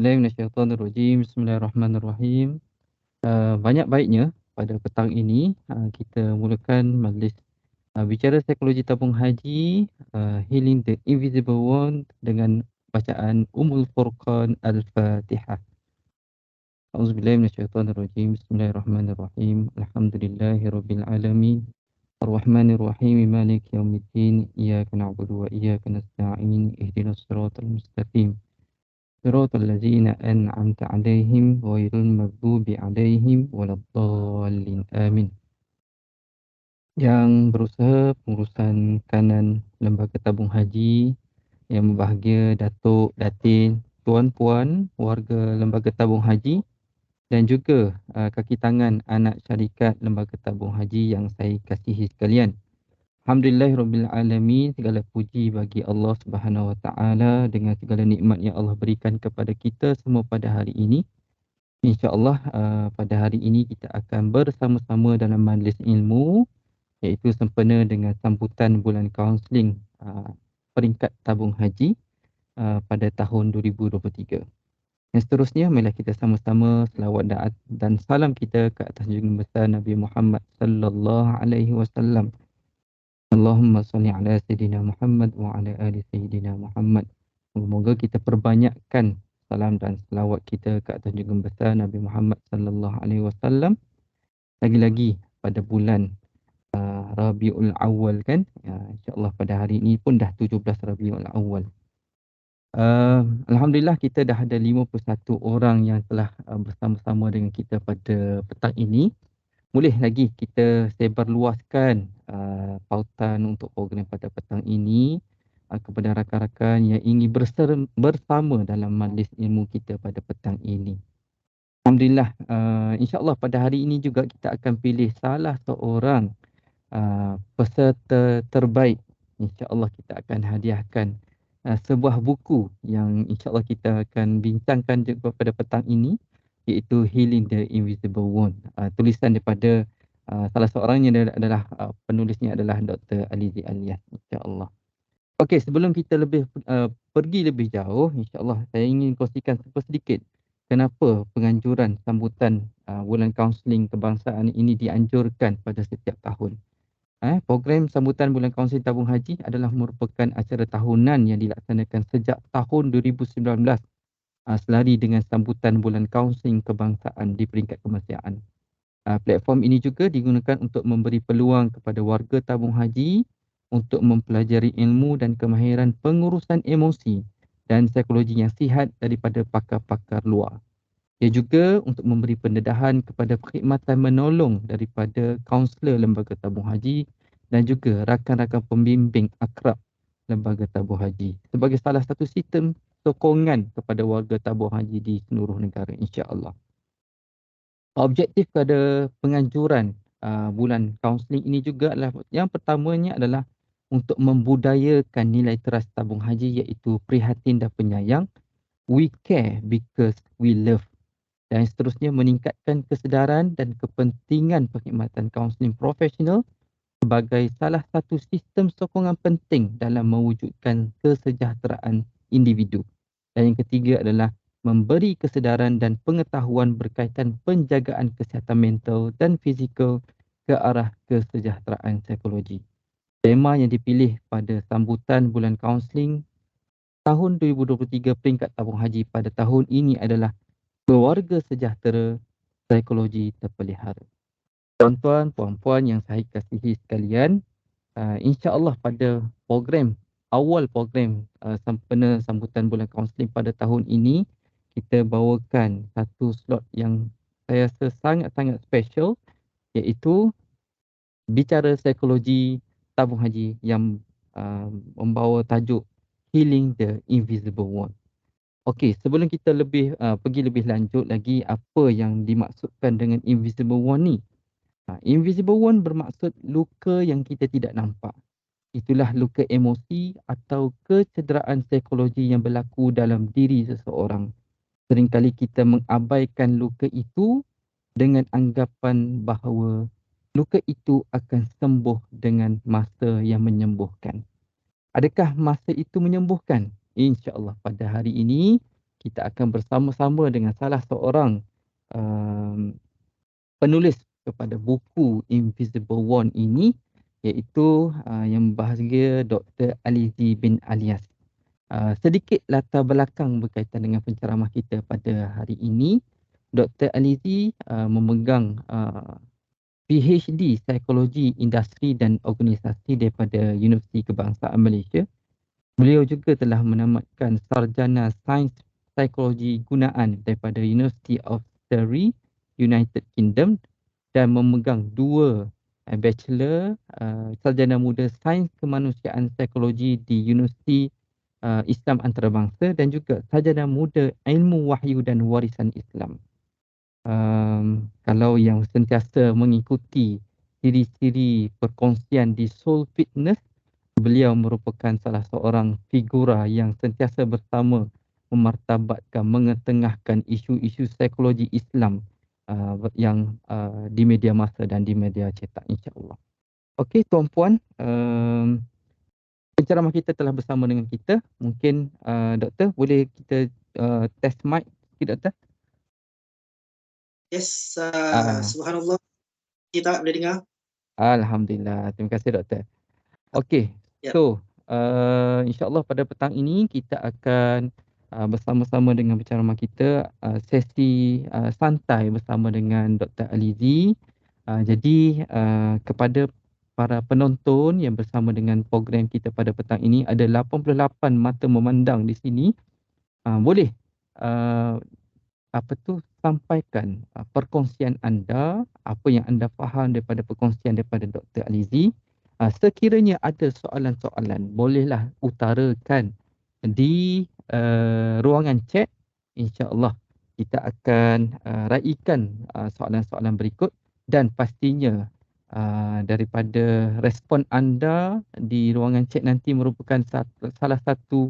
A'udzubillahi Bismillahirrahmanirrahim. Banyak baiknya pada petang ini kita mulakan majlis bicara psikologi tabung haji, Healing the Invisible Wound dengan bacaan Ummul Furqan Al-Fatihah. A'udzubillahi minasyaitonirrajim. Bismillahirrahmanirrahim. Alhamdulillahirabbil alamin. Arrahmanirrahim. Maliki yaumiddin. Iyyaka na'budu wa iyyaka nasta'in. Ihdinas siratal mustaqim. صراط الذين أنعمت عليهم غير المغضوب عليهم ولا الضالين آمين. Yang berusaha pengurusan kanan Lembaga Tabung Haji, yang berbahagia Datuk, Datin, Tuan-puan, warga Lembaga Tabung Haji dan juga kaki tangan anak syarikat Lembaga Tabung Haji yang saya kasihi sekalian. Alhamdulillahirabbil alamin, segala puji bagi Allah Subhanahu Wa Taala dengan segala nikmat yang Allah berikan kepada kita semua pada hari ini. Insya-Allah pada hari ini kita akan bersama-sama dalam majlis ilmu, iaitu sempena dengan sambutan bulan kaunseling peringkat tabung haji pada tahun 2023. Dan seterusnya, marilah kita sama-sama selawat dan salam kita ke atas junjungan besar Nabi Muhammad sallallahu alaihi wasallam. Allahumma salli ala Sayyidina Muhammad wa ala ali Sayyidina Muhammad. Semoga kita perbanyakkan salam dan selawat kita ke atas junjungan besar Nabi Muhammad sallallahu alaihi wasallam. Lagi-lagi pada bulan Rabiul Awal kan. InsyaAllah pada hari ini pun dah 17 Rabiul Awal. Alhamdulillah kita dah ada 51 orang yang telah bersama-sama dengan kita pada petang ini. Boleh lagi kita sebarluaskan pautan untuk program pada petang ini kepada rakan-rakan yang ingin bersama dalam majlis ilmu kita pada petang ini. Alhamdulillah, insya-Allah pada hari ini juga kita akan pilih salah seorang peserta terbaik. Insya-Allah kita akan hadiahkan sebuah buku yang insya-Allah kita akan bincangkan juga pada petang ini, iaitu Healing the Invisible Wound. Tulisan daripada salah seorangnya adalah penulisnya adalah Dr. Alizi Alias, insya-Allah. Okey, sebelum kita pergi lebih jauh, insya-Allah saya ingin kongsikan sedikit kenapa penganjuran sambutan bulan kaunseling kebangsaan ini dianjurkan pada setiap tahun. Program sambutan bulan kaunseling tabung haji adalah merupakan acara tahunan yang dilaksanakan sejak tahun 2019 selari dengan sambutan bulan kaunseling kebangsaan di peringkat kemanusiaan. Platform ini juga digunakan untuk memberi peluang kepada warga tabung haji untuk mempelajari ilmu dan kemahiran pengurusan emosi dan psikologi yang sihat daripada pakar-pakar luar. Ia juga untuk memberi pendedahan kepada perkhidmatan menolong daripada kaunselor Lembaga Tabung Haji dan juga rakan-rakan pembimbing akrab Lembaga Tabung Haji sebagai salah satu sistem sokongan kepada warga tabung haji di seluruh negara, insya-Allah. Objektif pada penganjuran bulan kaunseling ini juga adalah, yang pertamanya adalah untuk membudayakan nilai teras tabung haji, iaitu prihatin dan penyayang. We care because we love. Dan seterusnya meningkatkan kesedaran dan kepentingan perkhidmatan kaunseling profesional sebagai salah satu sistem sokongan penting dalam mewujudkan kesejahteraan individu. Dan yang ketiga adalah memberi kesedaran dan pengetahuan berkaitan penjagaan kesihatan mental dan fizikal ke arah kesejahteraan psikologi. Tema yang dipilih pada sambutan bulan kaunseling tahun 2023 peringkat tabung haji pada tahun ini adalah keluarga sejahtera, psikologi terpelihara. Tuan-tuan, puan-puan yang saya kasihi sekalian, insya-Allah pada awal program sempena sambutan bulan kaunseling pada tahun ini, kita bawakan satu slot yang saya rasa sangat-sangat special, iaitu bicara psikologi tabung haji yang membawa tajuk Healing the Invisible Wound. Okey, sebelum kita pergi lebih lanjut lagi, apa yang dimaksudkan dengan invisible wound ni? Invisible wound bermaksud luka yang kita tidak nampak. Itulah luka emosi atau kecederaan psikologi yang berlaku dalam diri seseorang. Seringkali kita mengabaikan luka itu dengan anggapan bahawa luka itu akan sembuh dengan masa yang menyembuhkan. Adakah masa itu menyembuhkan? InsyaAllah pada hari ini kita akan bersama-sama dengan salah seorang um, penulis kepada buku Invisible One ini, iaitu yang berbahagia Dr. Alizi bin Alias. Sedikit latar belakang berkaitan dengan penceramah kita pada hari ini. Dr. Alizi memegang PhD Psikologi Industri dan Organisasi daripada Universiti Kebangsaan Malaysia. Beliau juga telah menamatkan sarjana Sains Psikologi Gunaan daripada University of Surrey, United Kingdom, dan memegang 2 bachelor sarjana muda Sains Kemanusiaan Psikologi di Universiti Islam Antarabangsa, dan juga sarjana muda Ilmu Wahyu dan Warisan Islam. Kalau yang sentiasa mengikuti ciri-ciri perkongsian di Soul Fitness, beliau merupakan salah seorang figura yang sentiasa bersama memartabatkan, mengetengahkan isu-isu psikologi Islam yang di media masa dan di media cetak, insya-Allah. Okey tuan-puan, penceramah kita telah bersama dengan kita. Mungkin doktor boleh kita test mic sikit, doktor? Yes, Ah, subhanallah, kita boleh dengar. Alhamdulillah. Terima kasih doktor. Okey. Ya. So, insya-Allah pada petang ini kita akan bersama-sama dengan penceramah kita sesi santai bersama dengan Dr. Alizi. Jadi kepada para penonton yang bersama dengan program kita pada petang ini, ada 88 mata memandang di sini. Boleh uh, sampaikan perkongsian anda, apa yang anda faham daripada perkongsian daripada Dr. Alizi. Sekiranya ada soalan-soalan, bolehlah utarakan di ruangan chat. InsyaAllah kita akan raikan soalan-soalan berikut, dan pastinya daripada respon anda di ruangan chat nanti merupakan salah satu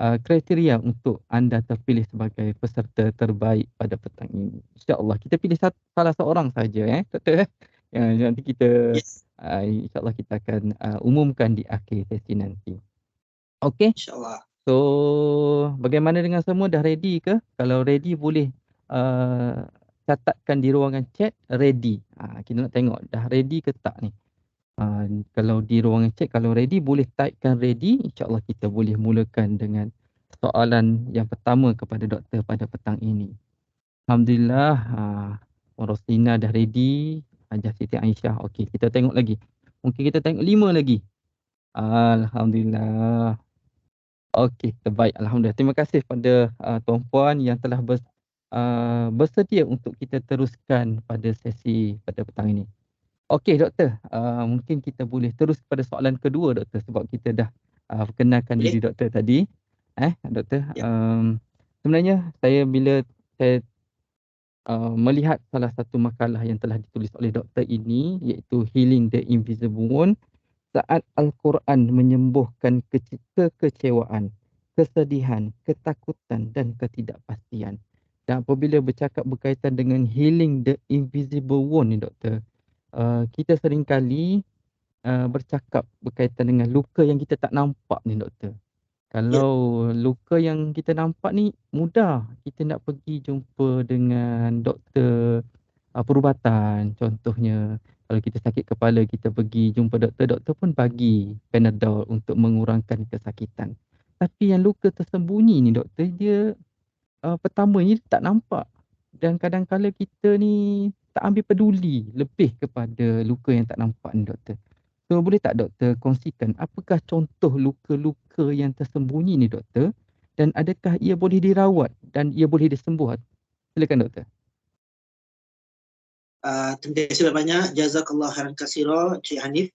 kriteria untuk anda terpilih sebagai peserta terbaik pada petang ini. InsyaAllah kita pilih salah seorang saja, doktor. Nanti kita Yes, insyaAllah kita akan umumkan di akhir sesi nanti. Okey. insyaAllah. So bagaimana dengan semua, dah ready ke? Kalau ready boleh catatkan di ruangan chat ready. Kita nak tengok dah ready ke tak ni. Kalau di ruangan chat, kalau ready boleh typekan ready. InsyaAllah kita boleh mulakan dengan soalan yang pertama kepada doktor pada petang ini. Alhamdulillah, Roslina dah ready. Hajah Siti Aisyah. Okey, kita tengok lagi. Mungkin kita tengok 5 lagi. Alhamdulillah. Okey, terbaik. Alhamdulillah. Terima kasih kepada tuan-puan yang telah bersedia untuk kita teruskan pada sesi pada petang ini. Okey doktor, mungkin kita boleh terus kepada soalan kedua doktor, sebab kita dah perkenalkan Boleh? diri doktor tadi. Doktor, Ya. sebenarnya bila saya melihat salah satu makalah yang telah ditulis oleh doktor ini, iaitu Healing the Invisible Wound, saat Al-Quran menyembuhkan kekecewaan, kesedihan, ketakutan dan ketidakpastian. Dan apabila bercakap berkaitan dengan healing the invisible wound ni doktor, kita seringkali bercakap berkaitan dengan luka yang kita tak nampak ni doktor. Ya. Kalau luka yang kita nampak ni mudah, kita nak pergi jumpa dengan doktor perubatan. Contohnya kalau kita sakit kepala, kita pergi jumpa doktor, doktor pun bagi Panadol untuk mengurangkan kesakitan. Tapi yang luka tersembunyi ni doktor, dia pertama ni tak nampak, dan kadang-kala kita ni tak ambil peduli lebih kepada luka yang tak nampak ni doktor. So boleh tak doktor kongsikan apakah contoh luka-luka yang tersembunyi ni doktor, dan adakah ia boleh dirawat dan ia boleh disembuh? Silakan doktor. Terima kasih banyak. Jazakallah khairan katsira, Cik Hanif.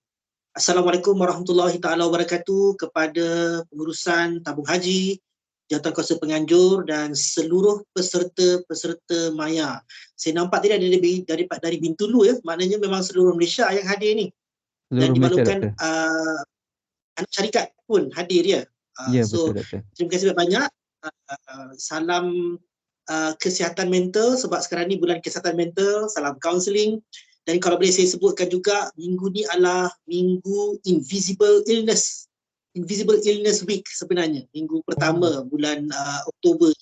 Assalamualaikum warahmatullahi taala wabarakatuh kepada pengurusan tabung haji, jawatankuasa penganjur dan seluruh peserta-peserta Maya. Saya nampak tadi ada dari Bintulu ya, maknanya memang seluruh Malaysia yang hadir ni. Dan Seluruh Malaysia dimaklumkan doktor. anak syarikat pun hadir ya. Ya betul So doktor. terima kasih banyak. Salam kesihatan mental, sebab sekarang ni bulan kesihatan mental, salam counselling. Dan kalau boleh saya sebutkan juga, minggu ni adalah minggu Invisible Illness Week sebenarnya, minggu pertama bulan Oktober.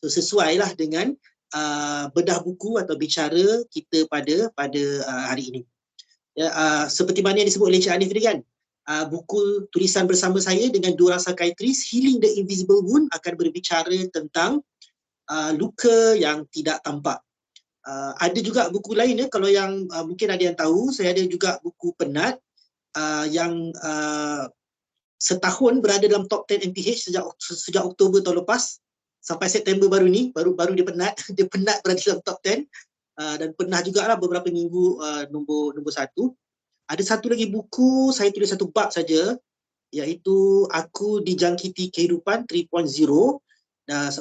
So sesuailah dengan bedah buku atau bicara kita pada hari ini. Ya, seperti mana yang disebut oleh Cik Hanif tadi kan, buku tulisan bersama saya dengan dua orang psikiatris, Healing the Invisible Wound, akan berbicara tentang luka yang tidak tampak. Ada juga buku lain ya, kalau yang mungkin ada yang tahu, saya ada juga buku penat yang setahun berada dalam top 10 MPH sejak Oktober tahun lepas sampai September baru ni, baru dia penat dia penat berada dalam top 10, dan pernah jugalah beberapa minggu nombor 1. Ada satu lagi buku, saya tulis satu bab saja, iaitu Aku Dijangkiti Kehidupan 3.0.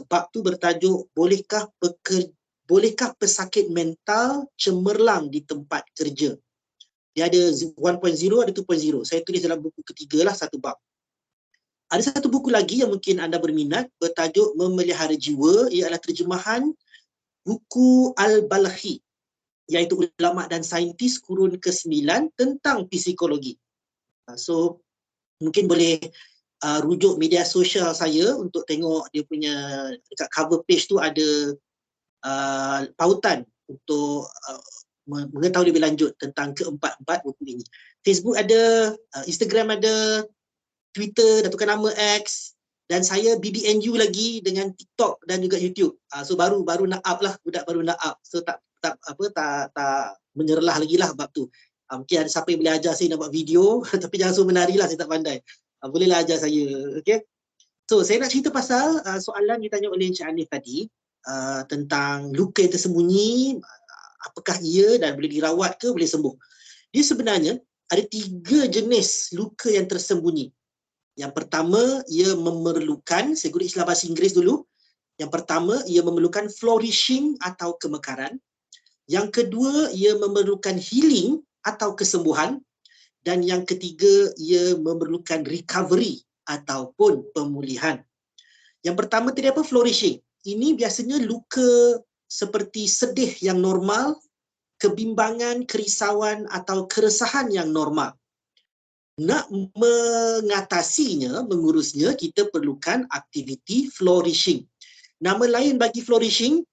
Bab tu bertajuk Bolehkah pesakit mental cemerlang di tempat kerja. Dia ada 1.0, ada 2.0. Saya tulis dalam buku ketiga lah, satu bab. Ada satu buku lagi yang mungkin anda berminat, bertajuk Memelihara Jiwa. Ia adalah terjemahan buku Al-Balkhi, iaitu ulama dan saintis kurun ke-9 tentang psikologi. So mungkin boleh rujuk media sosial saya untuk tengok dia punya, dekat cover page tu ada pautan untuk mengetahui lebih lanjut tentang keempat-empat buku ini. Facebook ada, Instagram ada, Twitter dah tukar nama X, dan saya BBNU lagi dengan TikTok dan juga YouTube. So baru nak up lah, budak baru nak up. So tak menyerlah lagi lah bab tu. Mungkin ada siapa yang boleh ajar saya nak buat video tapi jangan suruh menari lah, saya tak pandai. Bolehlah ajar saya. Okay. So saya nak cerita pasal soalan ditanya oleh Encik Hanif tadi tentang luka yang tersembunyi, apakah ia dan boleh dirawat ke, boleh sembuh. Dia sebenarnya ada 3 jenis luka yang tersembunyi. Yang pertama, ia memerlukan, saya guna istilah bahasa Inggeris dulu. Yang pertama, ia memerlukan flourishing atau kemekaran. Yang kedua, ia memerlukan healing atau kesembuhan. Dan yang ketiga, ia memerlukan recovery ataupun pemulihan. Yang pertama tadi apa? Flourishing. Ini biasanya luka seperti sedih yang normal, kebimbangan, kerisauan atau keresahan yang normal. Nak mengatasinya, mengurusnya, kita perlukan aktiviti flourishing. Nama lain bagi flourishing,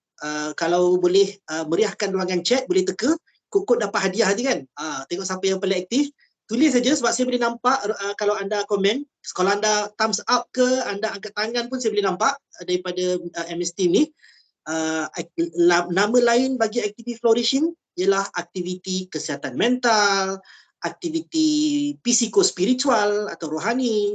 kalau boleh meriahkan ruangan chat, boleh teka, kod-kod dapat hadiah tadi kan. Tengok siapa yang paling aktif. Tulis saja sebab saya boleh nampak kalau anda komen. Kalau anda thumbs up ke, anda angkat tangan pun saya boleh nampak daripada MS Team ni. Nama lain bagi aktiviti flourishing ialah aktiviti kesihatan mental, aktiviti psikospiritual atau rohani,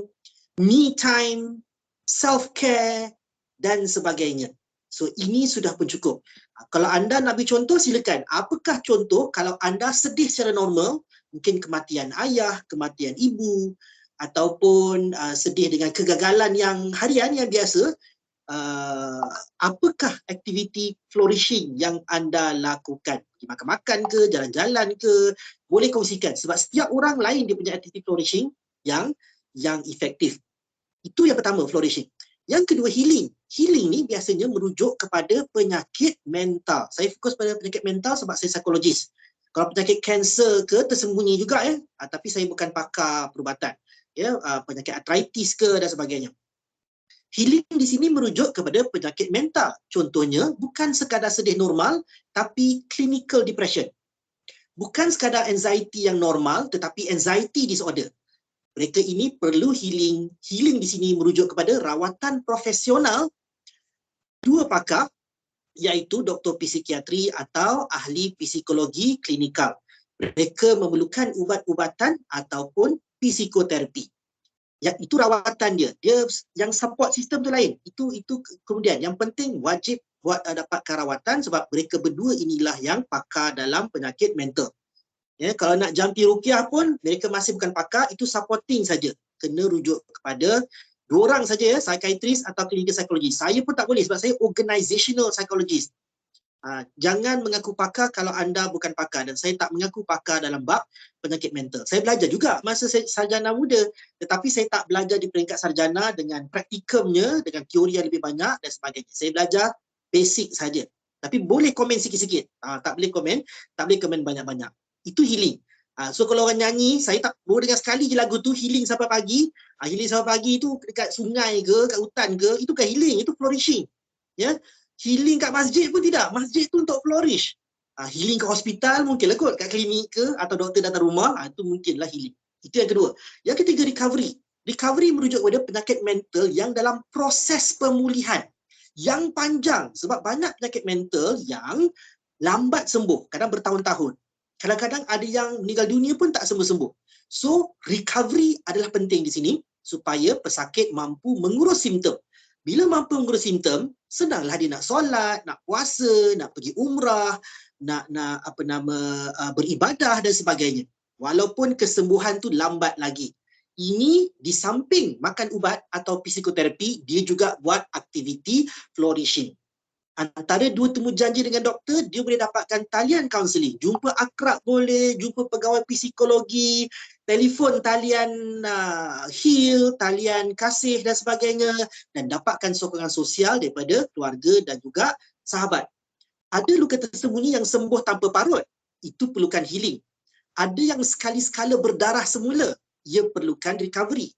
me time, self-care dan sebagainya. So ini sudah pun cukup. Kalau anda nak beri contoh, silakan. Apakah contoh kalau anda sedih secara normal, mungkin kematian ayah, kematian ibu, ataupun sedih dengan kegagalan yang harian yang biasa, apakah aktiviti flourishing yang anda lakukan? Pergi makan-makan ke, jalan-jalan ke, boleh kongsikan. Sebab setiap orang lain dia punya aktiviti flourishing yang efektif. Itu yang pertama, flourishing. Yang kedua, healing. Healing ni biasanya merujuk kepada penyakit mental. Saya fokus pada penyakit mental sebab saya psikologis. Kalau penyakit kanser ke, tersembunyi juga ya. Tapi saya bukan pakar perubatan. Ya, penyakit artritis ke dan sebagainya. Healing di sini merujuk kepada penyakit mental. Contohnya, bukan sekadar sedih normal, tapi clinical depression. Bukan sekadar anxiety yang normal, tetapi anxiety disorder. Mereka ini perlu healing. Healing di sini merujuk kepada rawatan profesional 2 pakar, iaitu doktor psikiatri atau ahli psikologi klinikal. Mereka memerlukan ubat-ubatan ataupun psikoterapi. Itu rawatan dia. Dia yang support system tu lain. Itu kemudian yang penting wajib buat dapatkan rawatan sebab mereka berdua inilah yang pakar dalam penyakit mental. Ya, kalau nak jampi ruqyah pun mereka masih bukan pakar, itu supporting saja. Kena rujuk kepada 2 orang saja ya, psikiatris atau klinikal psikologi. Saya pun tak boleh sebab saya organizational psychologist. Jangan mengaku pakar kalau anda bukan pakar, dan saya tak mengaku pakar dalam bab penyakit mental. Saya belajar juga masa saya sarjana muda, tetapi saya tak belajar di peringkat sarjana dengan praktikumnya, dengan teori yang lebih banyak dan sebagainya. Saya belajar basic saja. Tapi boleh komen sikit-sikit. Tak boleh komen banyak-banyak. Itu healing. So kalau orang nyanyi, saya tak boleh dengar sekali je lagu tu, healing sampai pagi. Healing sampai pagi tu dekat sungai ke, kat hutan ke, itu kan healing, itu flourishing. Ya. Healing kat masjid pun tidak. Masjid tu untuk flourish. Healing kat hospital mungkinlah kot, kat klinik ke atau doktor datang rumah, itu mungkinlah healing. Itu yang kedua. Yang ketiga, recovery. Recovery merujuk kepada penyakit mental yang dalam proses pemulihan yang panjang, sebab banyak penyakit mental yang lambat sembuh, kadang bertahun-tahun. Kadang-kadang ada yang meninggal dunia pun tak sembuh-sembuh. So, recovery adalah penting di sini supaya pesakit mampu mengurus simptom. Bila mampu mengurus simptom, senanglah dia nak solat, nak puasa, nak pergi umrah, nak beribadah dan sebagainya. Walaupun kesembuhan tu lambat lagi. Ini di samping makan ubat atau psikoterapi, dia juga buat aktiviti flourishing. Antara dua temu janji dengan doktor, dia boleh dapatkan talian kaunseling. Jumpa akrab boleh, jumpa pegawai psikologi, telefon talian heal, talian kasih dan sebagainya, dan dapatkan sokongan sosial daripada keluarga dan juga sahabat. Ada luka tersembunyi yang sembuh tanpa parut, itu perlukan healing. Ada yang sekali-sekala berdarah semula, ia perlukan recovery.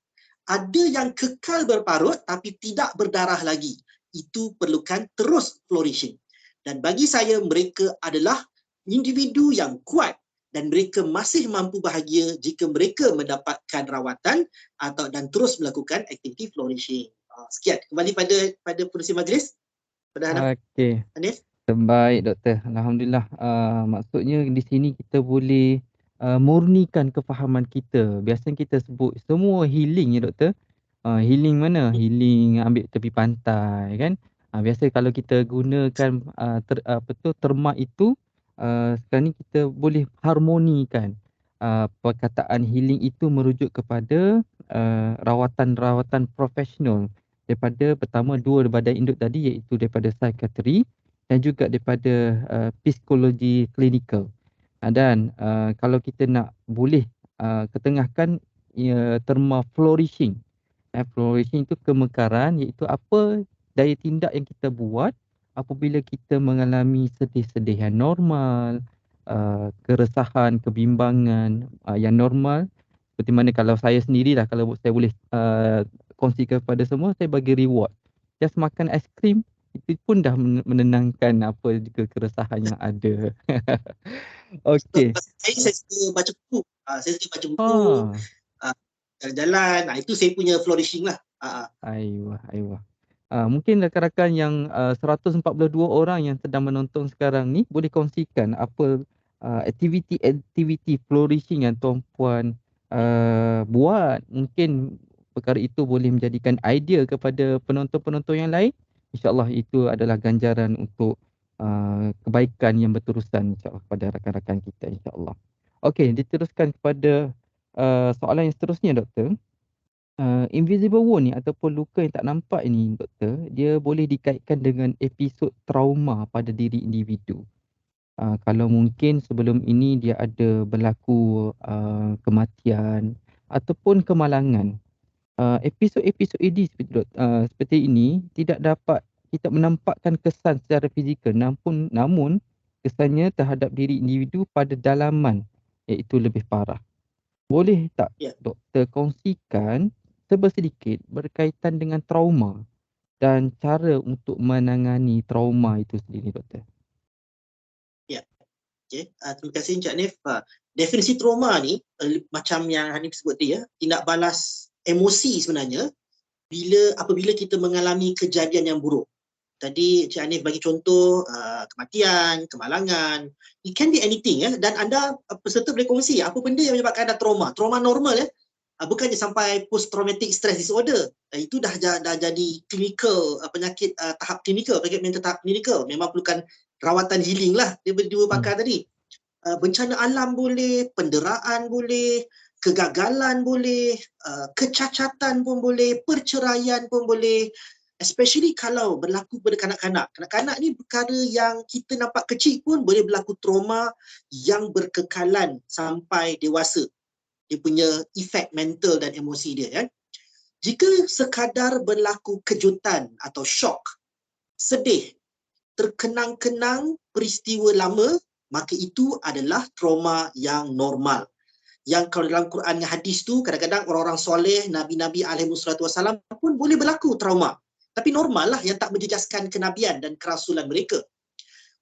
Ada yang kekal berparut tapi tidak berdarah lagi, itu perlukan terus flourishing. Dan bagi saya, mereka adalah individu yang kuat dan mereka masih mampu bahagia jika mereka mendapatkan rawatan dan terus melakukan aktiviti flourishing. Sekian, kembali pada penerusi majlis. Pada Okey. Hanif. Terbaik doktor. Alhamdulillah. Maksudnya di sini kita boleh murnikan kefahaman kita. Biasanya kita sebut semua healing ya doktor. Healing mana? Healing ambil tepi pantai kan. Biasa kalau kita gunakan terma itu, sekarang ni kita boleh harmonikan. Perkataan healing itu merujuk kepada rawatan-rawatan profesional daripada pertama dua badan induk tadi, iaitu daripada psikiatri dan juga daripada psikologi klinikal. Dan kalau kita nak boleh ketengahkan terma flourishing. Flourishing itu kemekaran, iaitu apa daya tindak yang kita buat apabila kita mengalami sedih-sedih yang normal, keresahan, kebimbangan yang normal. Seperti mana kalau saya sendirilah, kalau saya boleh kongsikan kepada semua, saya bagi reward. Just makan aiskrim, itu pun dah menenangkan apa juga keresahan yang ada. Okey. Saya suka baca buku. Saya suka baca buku, Ha. jalan-jalan. Itu saya punya flourishing lah. Aiwah. Mungkin rakan-rakan yang 142 orang yang sedang menonton sekarang ni boleh kongsikan apa aktiviti-aktiviti flourishing yang tuan-puan buat. Mungkin perkara itu boleh menjadikan idea kepada penonton-penonton yang lain. InsyaAllah itu adalah ganjaran untuk kebaikan yang berterusan insyaAllah kepada rakan-rakan kita insyaAllah. Okey, diteruskan kepada soalan yang seterusnya doktor. Invisible wound ni ataupun luka yang tak nampak ini doktor, dia boleh dikaitkan dengan episod trauma pada diri individu. Kalau mungkin sebelum ini dia ada berlaku kematian ataupun kemalangan. Episod-episod ini seperti ini tidak dapat kita menampakkan kesan secara fizikal, namun kesannya terhadap diri individu pada dalaman iaitu lebih parah. Boleh tak doktor kongsikan sedikit berkaitan dengan trauma dan cara untuk menangani trauma itu sendiri doktor? Ya. Okay. Terima kasih Encik Hanif. Definisi trauma ni macam yang Hanif sebut tadi, tindak balas emosi sebenarnya apabila kita mengalami kejadian yang buruk. Tadi Encik Hanif bagi contoh kematian, kemalangan. It can be anything dan anda peserta boleh kongsi apa benda yang menyebabkan anda trauma. Trauma normal bukannya sampai post traumatic stress disorder. Itu dah jadi klinikal, penyakit tahap klinikal, penyakit mental tahap klinikal. Memang perlukan rawatan healing lah daripada dua pakar tadi. Bencana alam boleh, penderaan boleh, kegagalan boleh, kecacatan pun boleh, perceraian pun boleh. Especially kalau berlaku pada kanak-kanak. Kanak-kanak ni perkara yang kita nampak kecil pun boleh berlaku trauma yang berkekalan sampai dewasa. Dia punya efek mental dan emosi dia kan. Jika sekadar berlaku kejutan atau shock, sedih, terkenang-kenang peristiwa lama, maka itu adalah trauma yang normal. Yang kalau dalam Quran dan hadis tu kadang-kadang orang-orang soleh, nabi-nabi alaihi wassalam pun boleh berlaku trauma. tapi normal lah yang tak menjejaskan kenabian dan kerasulan mereka.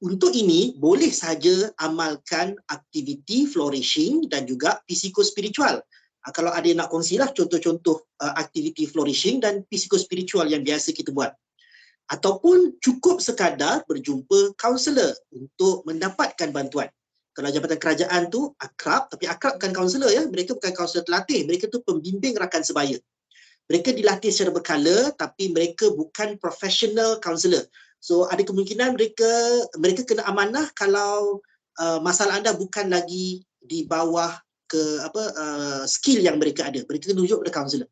Untuk ini, boleh saja amalkan aktiviti flourishing dan juga psikospiritual. Kalau ada yang nak kongsilah contoh-contoh aktiviti flourishing dan psikospiritual yang biasa kita buat. Ataupun cukup sekadar berjumpa kaunselor untuk mendapatkan bantuan. Kalau jabatan kerajaan tu akrab, tapi akrab bukan kaunselor ya, mereka bukan kaunselor terlatih, mereka tu pembimbing rakan sebaya. Mereka dilatih secara berkala tapi mereka bukan professional counselor. So ada kemungkinan mereka kena amanah kalau masalah anda bukan lagi di bawah skill yang mereka ada. Mereka kena rujuk kepada kaunselor.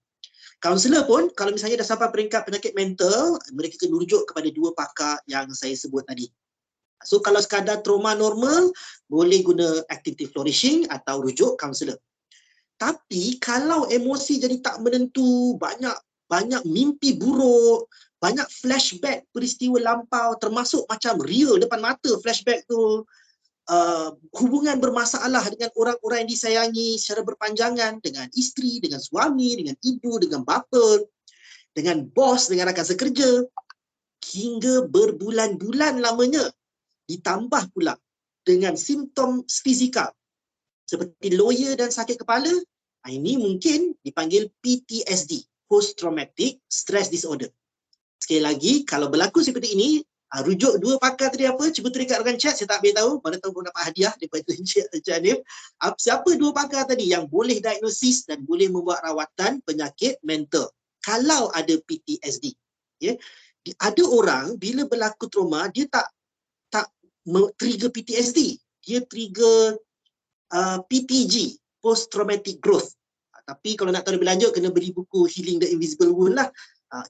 Kaunselor pun kalau misalnya dah sampai peringkat penyakit mental, mereka kena rujuk kepada 2 pakar yang saya sebut tadi. So kalau sekadar trauma normal, boleh guna activity flourishing atau rujuk kaunselor. Tapi kalau emosi jadi tak menentu, banyak mimpi buruk, banyak flashback peristiwa lampau, termasuk macam real depan mata flashback tu, hubungan bermasalah dengan orang-orang yang disayangi secara berpanjangan, dengan isteri, dengan suami, dengan ibu, dengan bapa, dengan bos, dengan rakan sekerja, hingga berbulan-bulan lamanya, ditambah pula dengan simptom fizikal seperti loya dan sakit kepala, ini mungkin dipanggil PTSD, Post Traumatic Stress Disorder. Sekali lagi, kalau berlaku seperti ini, rujuk 2 pakar tadi apa, cuba terikat dengan chat, saya tak boleh tahu, mana tahu pun dapat hadiah daripada Encik Hanif. Siapa 2 pakar tadi yang boleh diagnosis dan boleh membuat rawatan penyakit mental kalau ada PTSD. Ya. Ada orang bila berlaku trauma, dia tak trigger PTSD, dia trigger PTG, Post Traumatic Growth. Tapi kalau nak tahu lebih lanjut, kena beli buku Healing the Invisible Wound lah.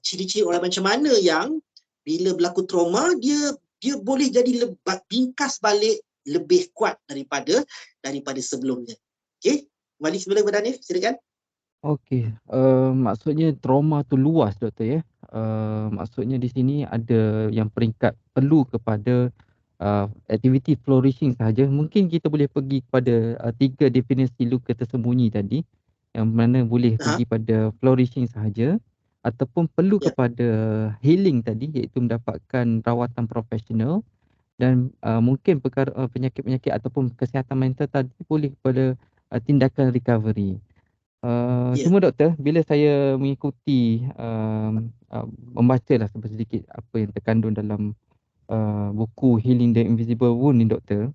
Ciri-ciri orang macam mana yang bila berlaku trauma, dia boleh jadi bingkas balik lebih kuat daripada sebelumnya. Okey, kembali semula kepada Hanif, silakan. Okey, maksudnya trauma tu luas doktor ya. Maksudnya di sini ada yang peringkat perlu kepada aktiviti flourishing sahaja. Mungkin kita boleh pergi kepada 3 definisi luka tersembunyi tadi, yang mana boleh pergi pada flourishing sahaja ataupun perlu kepada healing tadi, iaitu mendapatkan rawatan profesional, dan mungkin perkara penyakit-penyakit ataupun kesihatan mental tadi boleh kepada tindakan recovery. Cuma doktor, bila saya mengikuti membacalah sedikit apa yang terkandung dalam buku Healing the Invisible Wound ni doktor.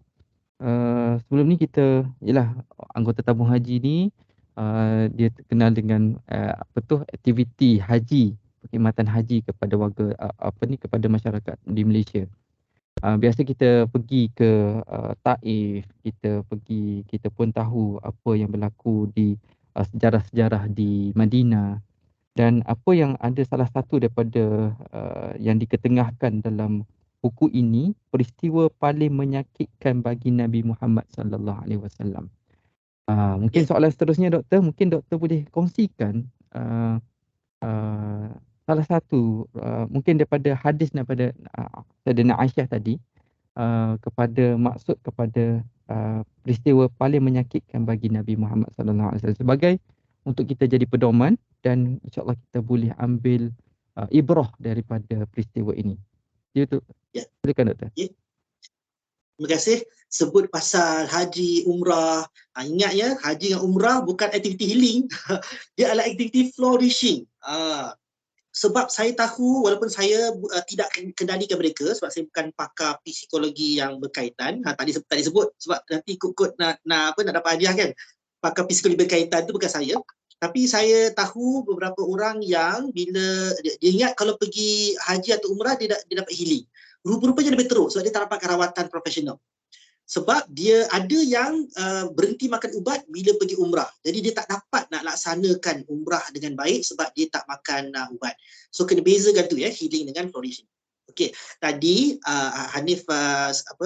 Sebelum ni kita, ialah anggota tabung haji ni, dia terkenal dengan aktiviti haji, perkhidmatan haji kepada warga kepada masyarakat di Malaysia. Biasa kita pergi ke Taif, kita pun tahu apa yang berlaku di sejarah-sejarah di Madinah, dan apa yang ada salah satu daripada yang diketengahkan dalam buku ini, peristiwa paling menyakitkan bagi Nabi Muhammad sallallahu alaihi wasallam. Mungkin soalan seterusnya doktor, mungkin doktor boleh kongsikan salah satu mungkin daripada hadis daripada Sayyidina Aisyah tadi, kepada peristiwa paling menyakitkan bagi Nabi Muhammad sallallahu alaihi wasallam, sebagai untuk kita jadi pedoman dan insya-Allah kita boleh ambil ibrah daripada peristiwa ini. Itu. Silakan doktor. Terima kasih. Sebut pasal haji, umrah. Ingat ya, haji dan umrah bukan aktiviti healing. Dia adalah aktiviti flourishing. Sebab saya tahu, walaupun saya tidak kendalikan mereka, sebab saya bukan pakar psikologi yang berkaitan. Tadi sebut sebab nanti ikut nak dapat hadiah kan. Pakar psikologi berkaitan itu bukan saya. Tapi saya tahu beberapa orang yang bila dia ingat kalau pergi haji atau umrah dia dapat healing. Rupa-rupanya lebih teruk sebab dia tak dapat rawatan profesional. Sebab dia ada yang berhenti makan ubat bila pergi umrah. Jadi dia tak dapat nak laksanakan umrah dengan baik sebab dia tak makan ubat. So kena bezakan tu ya, healing dengan flourishing. Okey, tadi Hanif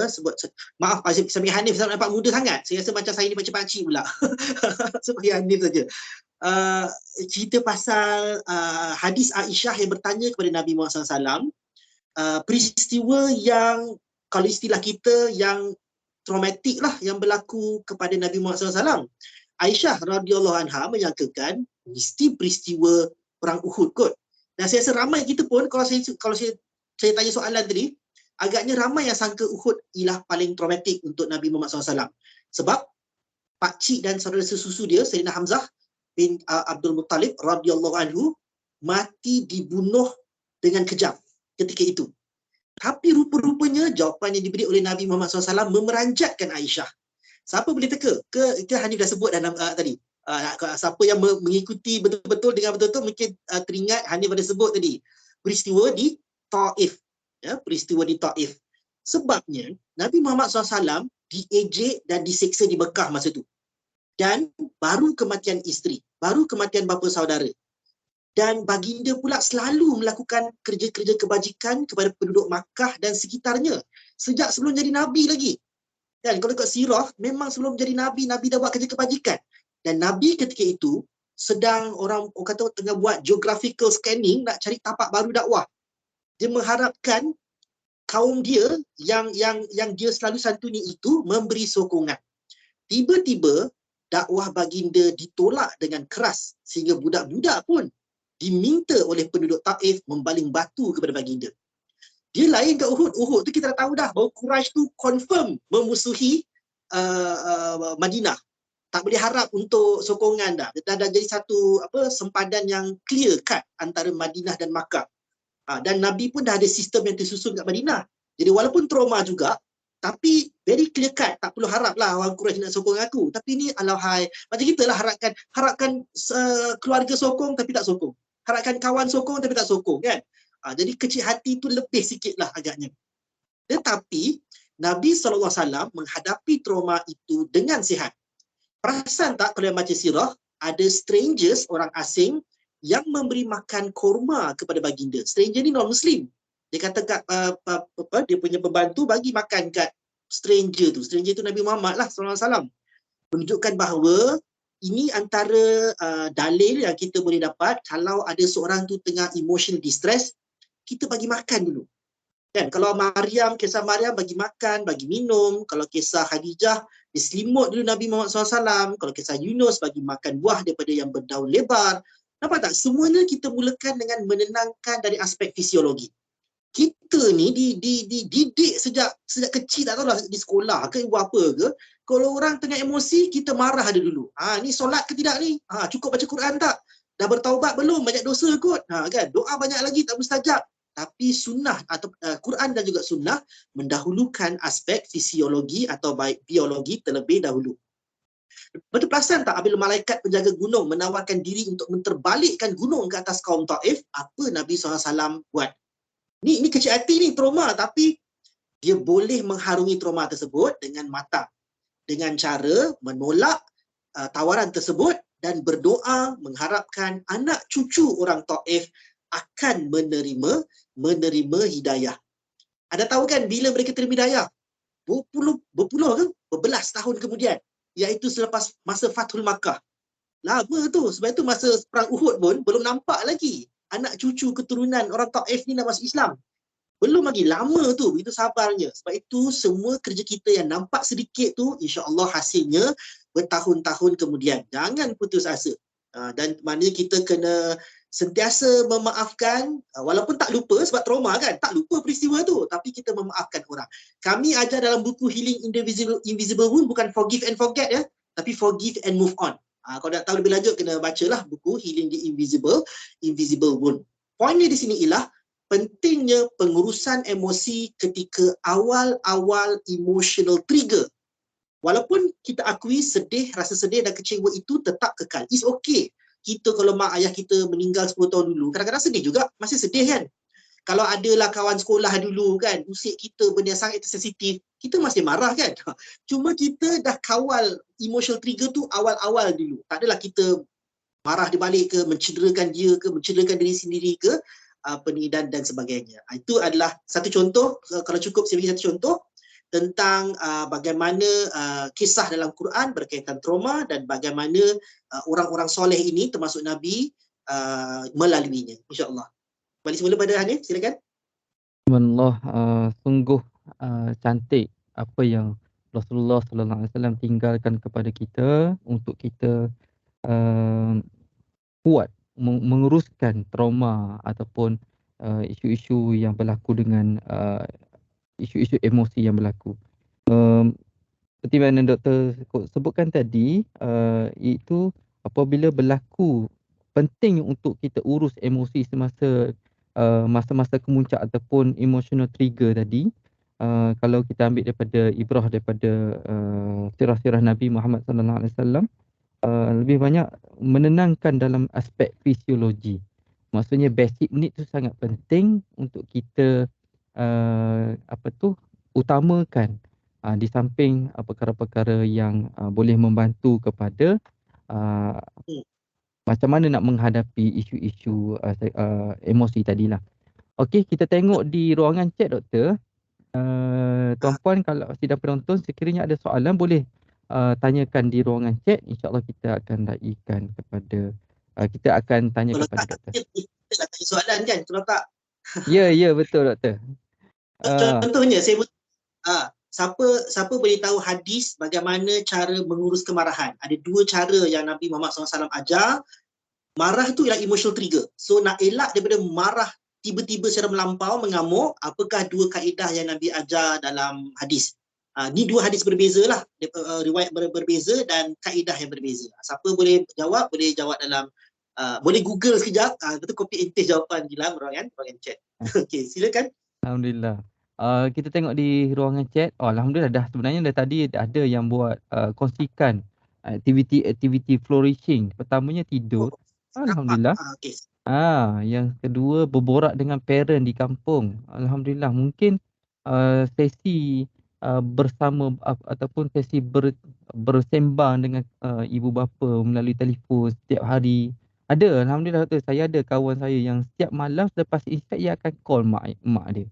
sebut, maaf saya panggil Hanif, saya nampak muda sangat. Saya rasa macam saya ni macam pakcik pula. So panggil Hanif saja. Cerita pasal hadis Aisyah yang bertanya kepada Nabi Muhammad SAW, peristiwa yang kalau istilah kita yang traumatik lah yang berlaku kepada Nabi Muhammad SAW. Aisyah radhiyallahu anha menyangkakan mesti peristiwa perang Uhud kot. Dan saya rasa ramai kita pun, kalau saya tanya soalan tadi, agaknya ramai yang sangka Uhud ialah paling traumatik untuk Nabi Muhammad SAW. Sebab pakcik dan saudara sesusu dia, Sayyidina Hamzah bin Abdul Muttalib radhiyallahu anhu, mati dibunuh dengan kejam ketika itu. Tapi rupa-rupanya jawapan yang diberi oleh Nabi Muhammad SAW memeranjatkan Aisyah. Siapa boleh teka? Ke Hanif dah sebut dalam tadi. Siapa yang mengikuti betul-betul dengan betul-betul mungkin teringat Hanif ada sebut tadi. Peristiwa di Taif. Ya, peristiwa di Taif. Sebabnya Nabi Muhammad SAW diejek dan diseksa di Mekah masa tu. Dan baru kematian isteri, baru kematian bapa saudara. Dan baginda pula selalu melakukan kerja-kerja kebajikan kepada penduduk Makkah dan sekitarnya sejak sebelum jadi Nabi lagi. Dan kalau ikut sirah, memang sebelum jadi Nabi, Nabi dah buat kerja kebajikan. Dan Nabi ketika itu sedang orang kata tengah buat geographical scanning nak cari tapak baru dakwah. Dia mengharapkan kaum dia yang dia selalu santuni itu memberi sokongan. Tiba-tiba dakwah baginda ditolak dengan keras sehingga budak-budak pun diminta oleh penduduk Taif membaling batu kepada baginda. Dia lain kat Uhud. Uhud tu kita dah tahu dah bahawa Quraisy tu confirm memusuhi Madinah. Tak boleh harap untuk sokongan dah. Dah jadi satu sempadan yang clear cut antara Madinah dan Makkah. Dan Nabi pun dah ada sistem yang tersusun kat Madinah. Jadi walaupun trauma juga, tapi very clear cut. Tak perlu harap lah orang Quraisy nak sokong aku. Tapi ni alahai. Macam kita lah harapkan keluarga sokong tapi tak sokong. Harapkan kawan sokong tapi tak sokong kan. Jadi kecil hati tu lebih sikit lah agaknya. Tetapi Nabi SAW menghadapi trauma itu dengan sihat. Perasan tak kalau yang baca sirah, ada strangers, orang asing yang memberi makan korma kepada baginda. Stranger ni non-Muslim. Dia kata kat dia punya pembantu bagi makan kat stranger tu. Stranger tu Nabi Muhammad lah SAW. Menunjukkan bahawa ini antara dalil yang kita boleh dapat kalau ada seorang tu tengah emotional distress, kita bagi makan dulu. Kan kalau kisah Maryam bagi makan, bagi minum. Kalau kisah Khadijah, diselimut dulu Nabi Muhammad SAW. Kalau kisah Yunus, bagi makan buah daripada yang berdaun lebar. Nampak tak? Semuanya kita mulakan dengan menenangkan dari aspek fisiologi. Kita ni dididik sejak kecil, tak tahulah di sekolah ke ibu apa ke. Kalau orang tengah emosi, kita marah dia dulu. Ni solat ke tidak ni? Cukup baca Quran tak? Dah bertaubat belum? Banyak dosa kot. Kan? Doa banyak lagi tak mustajab. Tapi sunnah atau Quran dan juga sunnah mendahulukan aspek fisiologi atau baik biologi terlebih dahulu. Betul perasan tak apabila malaikat penjaga gunung menawarkan diri untuk menterbalikkan gunung ke atas kaum Taif, apa Nabi SAW buat? Ni kecil hati ni, trauma, tapi dia boleh mengharungi trauma tersebut dengan matang. Dengan cara menolak tawaran tersebut dan berdoa mengharapkan anak cucu orang Taif akan menerima hidayah. Anda tahu kan bila mereka terima hidayah? Berbelas tahun kemudian, iaitu selepas masa Fathul Makkah. Lama tu, sebab itu masa perang Uhud pun belum nampak lagi anak cucu keturunan orang Taif ni nak masuk Islam. Belum lagi, lama tu, begitu sabarnya. Sebab itu semua kerja kita yang nampak sedikit tu, insya-Allah hasilnya bertahun-tahun kemudian. Jangan putus asa. Dan maknanya kita kena sentiasa memaafkan, walaupun tak lupa sebab trauma kan, tak lupa peristiwa tu, tapi kita memaafkan orang. Kami ajar dalam buku Healing Invisible Wound bukan forgive and forget ya, tapi forgive and move on. Kalau nak tahu lebih lanjut kena bacalah buku Healing the Invisible Wound. Poinnya di sini ialah pentingnya pengurusan emosi ketika awal-awal emotional trigger. Walaupun kita akui sedih, rasa sedih dan kecewa itu tetap kekal. It's okay. Kita kalau mak ayah kita meninggal 10 tahun dulu, kadang-kadang sedih juga, masih sedih kan. Kalau adalah kawan sekolah dulu kan, usik kita benda yang sangat sensitif, kita masih marah kan. Cuma kita dah kawal emotional trigger tu awal-awal dulu. Tak adalah kita marah dia balik ke, mencederakan dia ke, mencederakan diri sendiri ke, dan sebagainya. Itu adalah satu contoh, kalau cukup saya bagi satu contoh tentang bagaimana kisah dalam Quran berkaitan trauma dan bagaimana orang-orang soleh ini termasuk Nabi melaluinya, insya-Allah. Balik semula pada Hanif, silakan. Subhanallah, sungguh cantik apa yang Rasulullah sallallahu alaihi wasallam tinggalkan kepada kita untuk kita kuat menguruskan trauma ataupun isu-isu yang berlaku dengan isu-isu emosi yang berlaku. Um, Seperti mana doktor sebutkan tadi, itu apabila berlaku penting untuk kita urus emosi semasa masa-masa kemuncak ataupun emotional trigger tadi. Kalau kita ambil daripada ibrah daripada sirah-sirah Nabi Muhammad sallallahu alaihi wasallam, lebih banyak menenangkan dalam aspek fisiologi. Maksudnya basic need tu sangat penting untuk kita utamakan di samping perkara-perkara yang boleh membantu kepada uh, Hmm. macam mana nak menghadapi isu-isu emosi tadilah. Okey, kita tengok di ruangan chat doktor. Ah, Tuan-puan kalau sidang penonton sekiranya ada soalan boleh tanyakan di ruangan chat. InsyaAllah kita akan raikan kepada kita akan tanya kalau kepada tak doktor. kita nak tanya soalan kan, kalau tak Ya, betul doktor. Uh, contohnya siapa siapa boleh tahu hadis bagaimana cara mengurus kemarahan. Ada dua cara yang Nabi Muhammad SAW ajar. Marah tu ialah emotional trigger. So nak elak daripada marah tiba-tiba secara melampau, mengamuk, apakah dua kaedah yang Nabi ajar dalam hadis? Ni dua hadis berbeza lah, riwayat berbeza dan kaedah yang berbeza. Siapa boleh jawab dalam boleh Google sekejap, lepas tu copy and paste jawapan di dalam ruangan chat. Okey, silakan. Alhamdulillah. Kita tengok di ruangan chat. Oh, Alhamdulillah sebenarnya dah tadi ada yang buat kongsikan aktiviti flourishing. Pertamanya Oh, tidur. nampak. Alhamdulillah. Okey. Yang kedua berborak dengan parent di kampung. Alhamdulillah. Mungkin sesi bersama ataupun sesi bersembang dengan ibu bapa melalui telefon setiap hari. Ada, Alhamdulillah doktor. Saya ada kawan saya yang setiap malam selepas isyak ia akan call mak dia.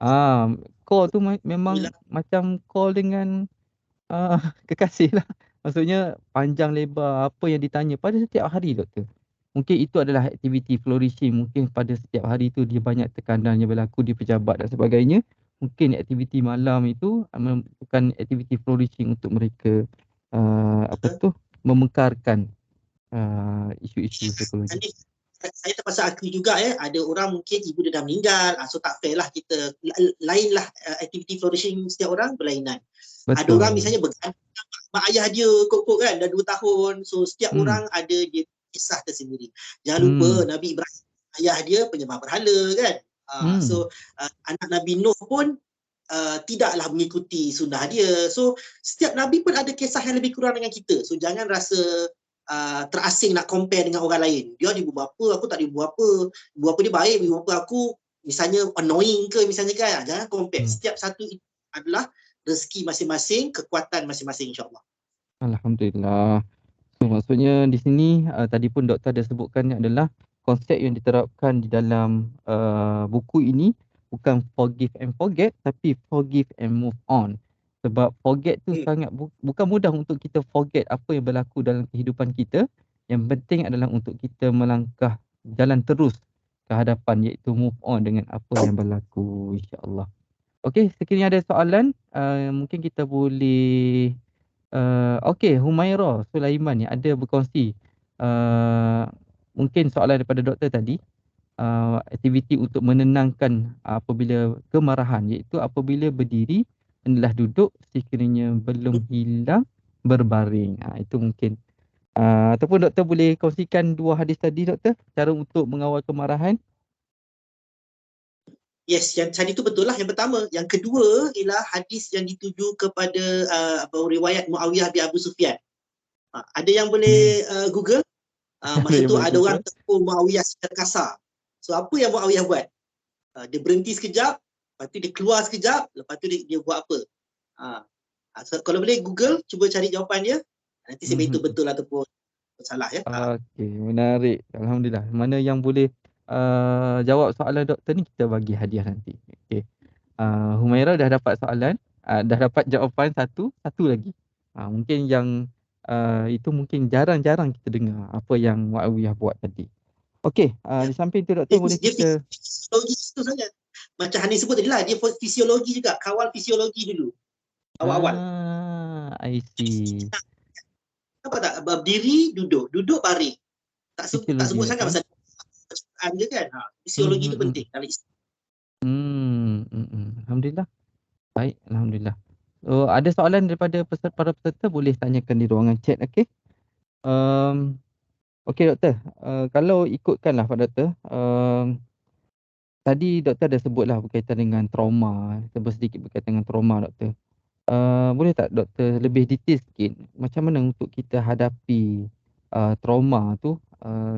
Ah, Call tu memang Alhamdulillah. macam call dengan kekasih lah. Maksudnya panjang lebar apa yang ditanya pada setiap hari doktor. Mungkin itu adalah aktiviti flourishing. Mungkin pada setiap hari tu dia banyak tekanan yang berlaku di pejabat dan sebagainya. Mungkin aktiviti malam itu bukan aktiviti flourishing untuk mereka memekarkan isu-isu psikologi. Saya terpaksa akui juga ada orang mungkin ibu dia dah meninggal, so tak fair lah kita, lain lah aktiviti flourishing setiap orang berlainan. Ada orang Betul. misalnya bergantung mak ayah dia kok kan dah 2 tahun, so setiap Hmm. orang ada dia kisah tersendiri. Jangan lupa Nabi Ibrahim ayah dia penyembah berhala kan. So anak Nabi Nuh pun tidaklah mengikuti sunnah dia. So setiap Nabi pun ada kisah yang lebih kurang dengan kita. So jangan rasa terasing nak compare dengan orang lain. Dia ada ibu bapa, aku tak ada ibu bapa. Ibu bapa dia baik, ibu bapa aku misalnya annoying ke misalnya kan. Jangan compare. Setiap satu itu adalah rezeki masing-masing, kekuatan masing-masing insya-Allah. Alhamdulillah. So, maksudnya di sini tadi pun doktor ada sebutkan adalah konsep yang diterapkan di dalam buku ini bukan forgive and forget tapi forgive and move on. Sebab forget tu sangat bukan mudah untuk kita forget apa yang berlaku dalam kehidupan kita. Yang penting adalah untuk kita melangkah jalan terus ke hadapan iaitu move on dengan apa yang berlaku insya-Allah. Okey, sekiranya ada soalan mungkin kita boleh okey, Humaira Sulaiman ni ada berkongsi mungkin soalan daripada doktor tadi, aktiviti untuk menenangkan apabila kemarahan iaitu apabila berdiri hendaklah duduk, sekiranya belum hilang berbaring. Itu mungkin ataupun doktor boleh kongsikan dua hadis tadi doktor, cara untuk mengawal kemarahan. Yes, yang tadi tu betul lah yang pertama. Yang kedua ialah hadis yang dituju kepada riwayat Muawiyah bin Abu Sufyan. Ada yang boleh Google. Masa tu ada orang tegur Muawiyah secara kasar. So apa yang Muawiyah buat? Dia berhenti sekejap, lepas tu dia keluar sekejap, lepas tu dia buat apa? So, kalau boleh Google, cuba cari jawapan dia. Nanti saya beritahu betul ataupun salah ya. Okey, menarik. Alhamdulillah. Mana yang boleh jawab soalan doktor ni kita bagi hadiah nanti. Okey. Humaira dah dapat soalan, dah dapat jawapan satu lagi. Mungkin yang itu mungkin jarang-jarang kita dengar apa yang Muawiyah buat tadi. Okey, di samping tu doktor boleh Dia kita fisiologi tu saja. Macam Hani sebut tadi lah, dia fisiologi juga, kawal fisiologi dulu. Awal-awal. I see. Apa tak? Berdiri, duduk. Duduk, baring. Tak Fisiologi sebut dia sangat tu. pasal dia kan. Fisiologi Mhm tu mhm. penting dalam Islam. Alhamdulillah. Baik, alhamdulillah. So, ada soalan daripada para peserta boleh tanyakan di ruangan chat, okey? Um, okey doktor, kalau ikutkanlah Pak Doktor, tadi doktor ada sebutlah berkaitan dengan trauma, sebut sedikit berkaitan dengan trauma doktor. Boleh tak doktor lebih detail sikit, macam mana untuk kita hadapi, trauma tu,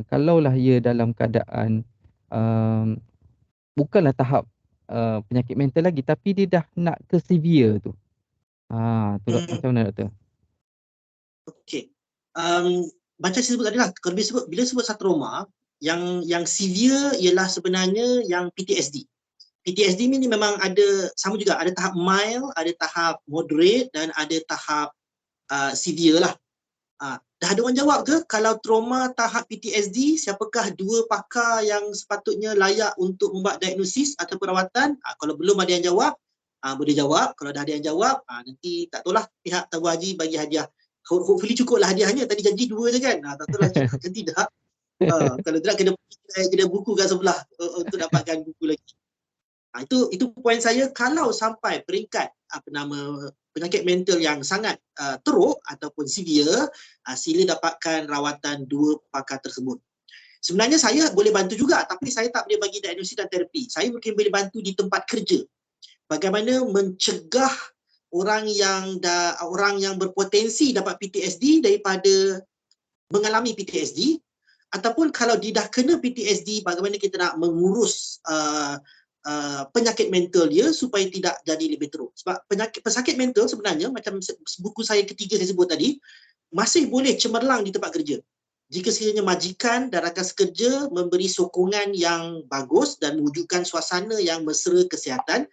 kalaulah ia dalam keadaan, um, bukanlah tahap, penyakit mental lagi tapi dia dah nak ke severe tu. Tu Hmm, macam mana doktor? okey. Macam saya sebut tadi lah, kalau bila sebut satu trauma, yang severe ialah sebenarnya yang PTSD. PTSD ni memang ada sama juga, ada tahap mild, ada tahap moderate dan ada tahap severe lah. Dah ada orang jawab ke kalau trauma tahap PTSD, siapakah dua pakar yang sepatutnya layak untuk membuat diagnosis atau perawatan? Kalau belum ada yang jawab, boleh jawab. Kalau dah ada yang jawab, nanti tak tahulah pihak tabung haji bagi hadiah. Hopefully cukuplah hadiahnya. Tadi janji 2 je kan. Tak tahulah cukup ke tidak. Kalau tidak kena buku kat sebelah untuk dapatkan buku lagi. Itu poin saya, kalau sampai peringkat penyakit mental yang sangat teruk ataupun severe, sila dapatkan rawatan dua pakar tersebut. Sebenarnya saya boleh bantu juga, tapi saya tak boleh bagi diagnosis dan terapi. Saya mungkin boleh bantu di tempat kerja. Bagaimana mencegah orang yang berpotensi dapat PTSD daripada mengalami PTSD, ataupun kalau dia dah kena PTSD, bagaimana kita nak mengurus penyakit mental dia supaya tidak jadi lebih teruk. Sebab pesakit mental sebenarnya, macam buku saya ketiga saya sebut tadi, masih boleh cemerlang di tempat kerja. Jika sekiranya majikan dan rakan sekerja memberi sokongan yang bagus dan mewujudkan suasana yang mesra kesihatan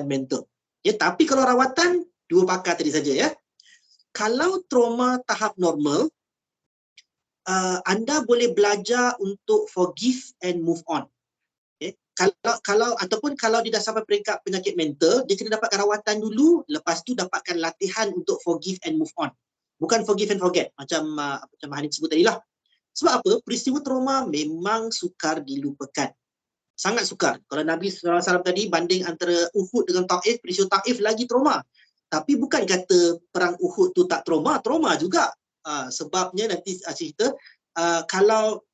mental. Ya, tapi kalau rawatan, dua pakar tadi saja ya. Kalau trauma tahap normal, anda boleh belajar untuk forgive and move on. Okay. Kalau dia dah sampai peringkat penyakit mental, dia kena dapatkan rawatan dulu, lepas tu dapatkan latihan untuk forgive and move on. Bukan forgive and forget macam Hanif sebut tadi lah. Sebab apa? Peristiwa trauma memang sukar dilupakan. Sangat sukar. Kalau Nabi SAW tadi banding antara Uhud dengan Taif, peristiwa Taif lagi trauma. Tapi bukan kata perang Uhud tu tak trauma, trauma juga. Sebabnya nanti cerita, kalau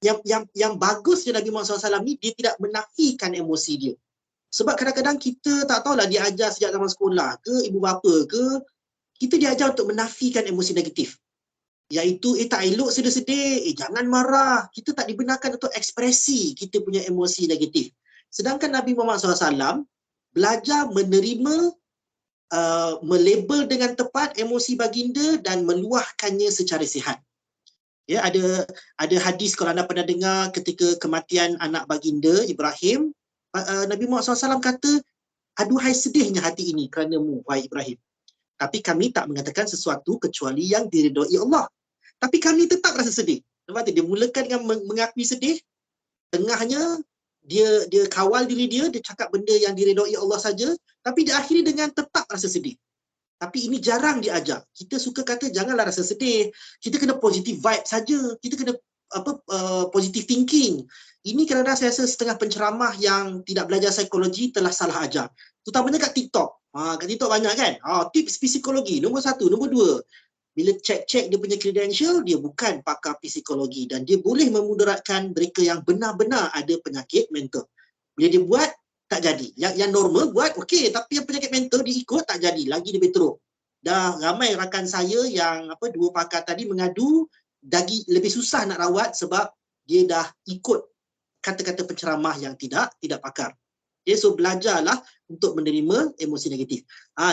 yang bagusnya Nabi Muhammad SAW ni, dia tidak menafikan emosi dia. Sebab kadang-kadang kita tak tahulah dia ajar sejak zaman sekolah ke, ibu bapa ke, kita diajar untuk menafikan emosi negatif. Iaitu, tak elok sedih-sedih, jangan marah. Kita tak dibenarkan untuk ekspresi kita punya emosi negatif. Sedangkan Nabi Muhammad SAW belajar menerima, melabel dengan tepat emosi baginda dan meluahkannya secara sihat. Ya, ada hadis kalau anda pernah dengar ketika kematian anak baginda Ibrahim, Nabi Muhammad SAW kata, aduhai sedihnya hati ini kerana-Mu, wahai Ibrahim. Tapi kami tak mengatakan sesuatu kecuali yang diridhoi Allah. Tapi kami tetap rasa sedih. Sebab tu dia mulakan dengan mengakui sedih, tengahnya dia kawal diri dia cakap benda yang diridhoi Allah saja, tapi dia akhiri dengan tetap rasa sedih. Tapi ini jarang diajar. Kita suka kata janganlah rasa sedih. Kita kena positive vibe saja. Kita kena positive thinking. Ini kadang-kadang saya rasa setengah penceramah yang tidak belajar psikologi telah salah ajar. Terutamanya kat TikTok. Kat TikTok banyak kan? Tips psikologi. Nombor 1, nombor 2. Bila cek dia punya credential, dia bukan pakar psikologi dan dia boleh memudaratkan mereka yang benar-benar ada penyakit mental. Bila dia buat, tak jadi. Yang normal buat okey, tapi yang penyakit mental dia ikut tak jadi, lagi lebih teruk. Dah ramai rakan saya yang dua pakar tadi mengadu lebih susah nak rawat sebab dia dah ikut kata-kata penceramah yang tidak pakar. Okay, so belajarlah untuk menerima emosi negatif.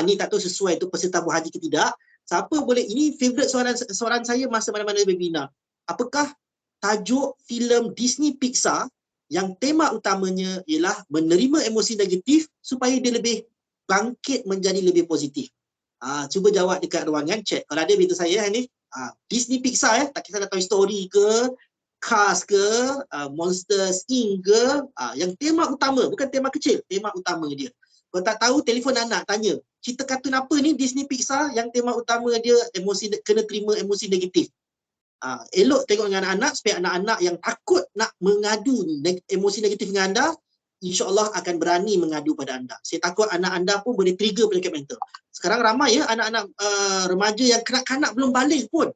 Ni tak tahu sesuai tu peserta buah haji ke tidak. Siapa boleh, ini favorite soalan saya masa mana-mana webinar. Apakah tajuk filem Disney Pixar yang tema utamanya ialah menerima emosi negatif supaya dia lebih bangkit menjadi lebih positif? Cuba jawab dekat ruangan chat. Kalau ada beritahu saya ni, Disney Pixar tak kisah Toy Story ke, Cars ke, Monsters Inc ke, yang tema utama, bukan tema kecil, tema utama dia. Kalau tak tahu, telefon anak tanya, cerita kartun apa ni Disney Pixar yang tema utama dia kena terima emosi negatif. Elok tengok dengan anak-anak supaya anak-anak yang takut nak mengadu emosi negatif dengan anda, insya-Allah akan berani mengadu pada anda. Saya takut anak anda pun boleh trigger penyakit mental. Sekarang ramai ya anak-anak remaja yang kanak-kanak belum balik pun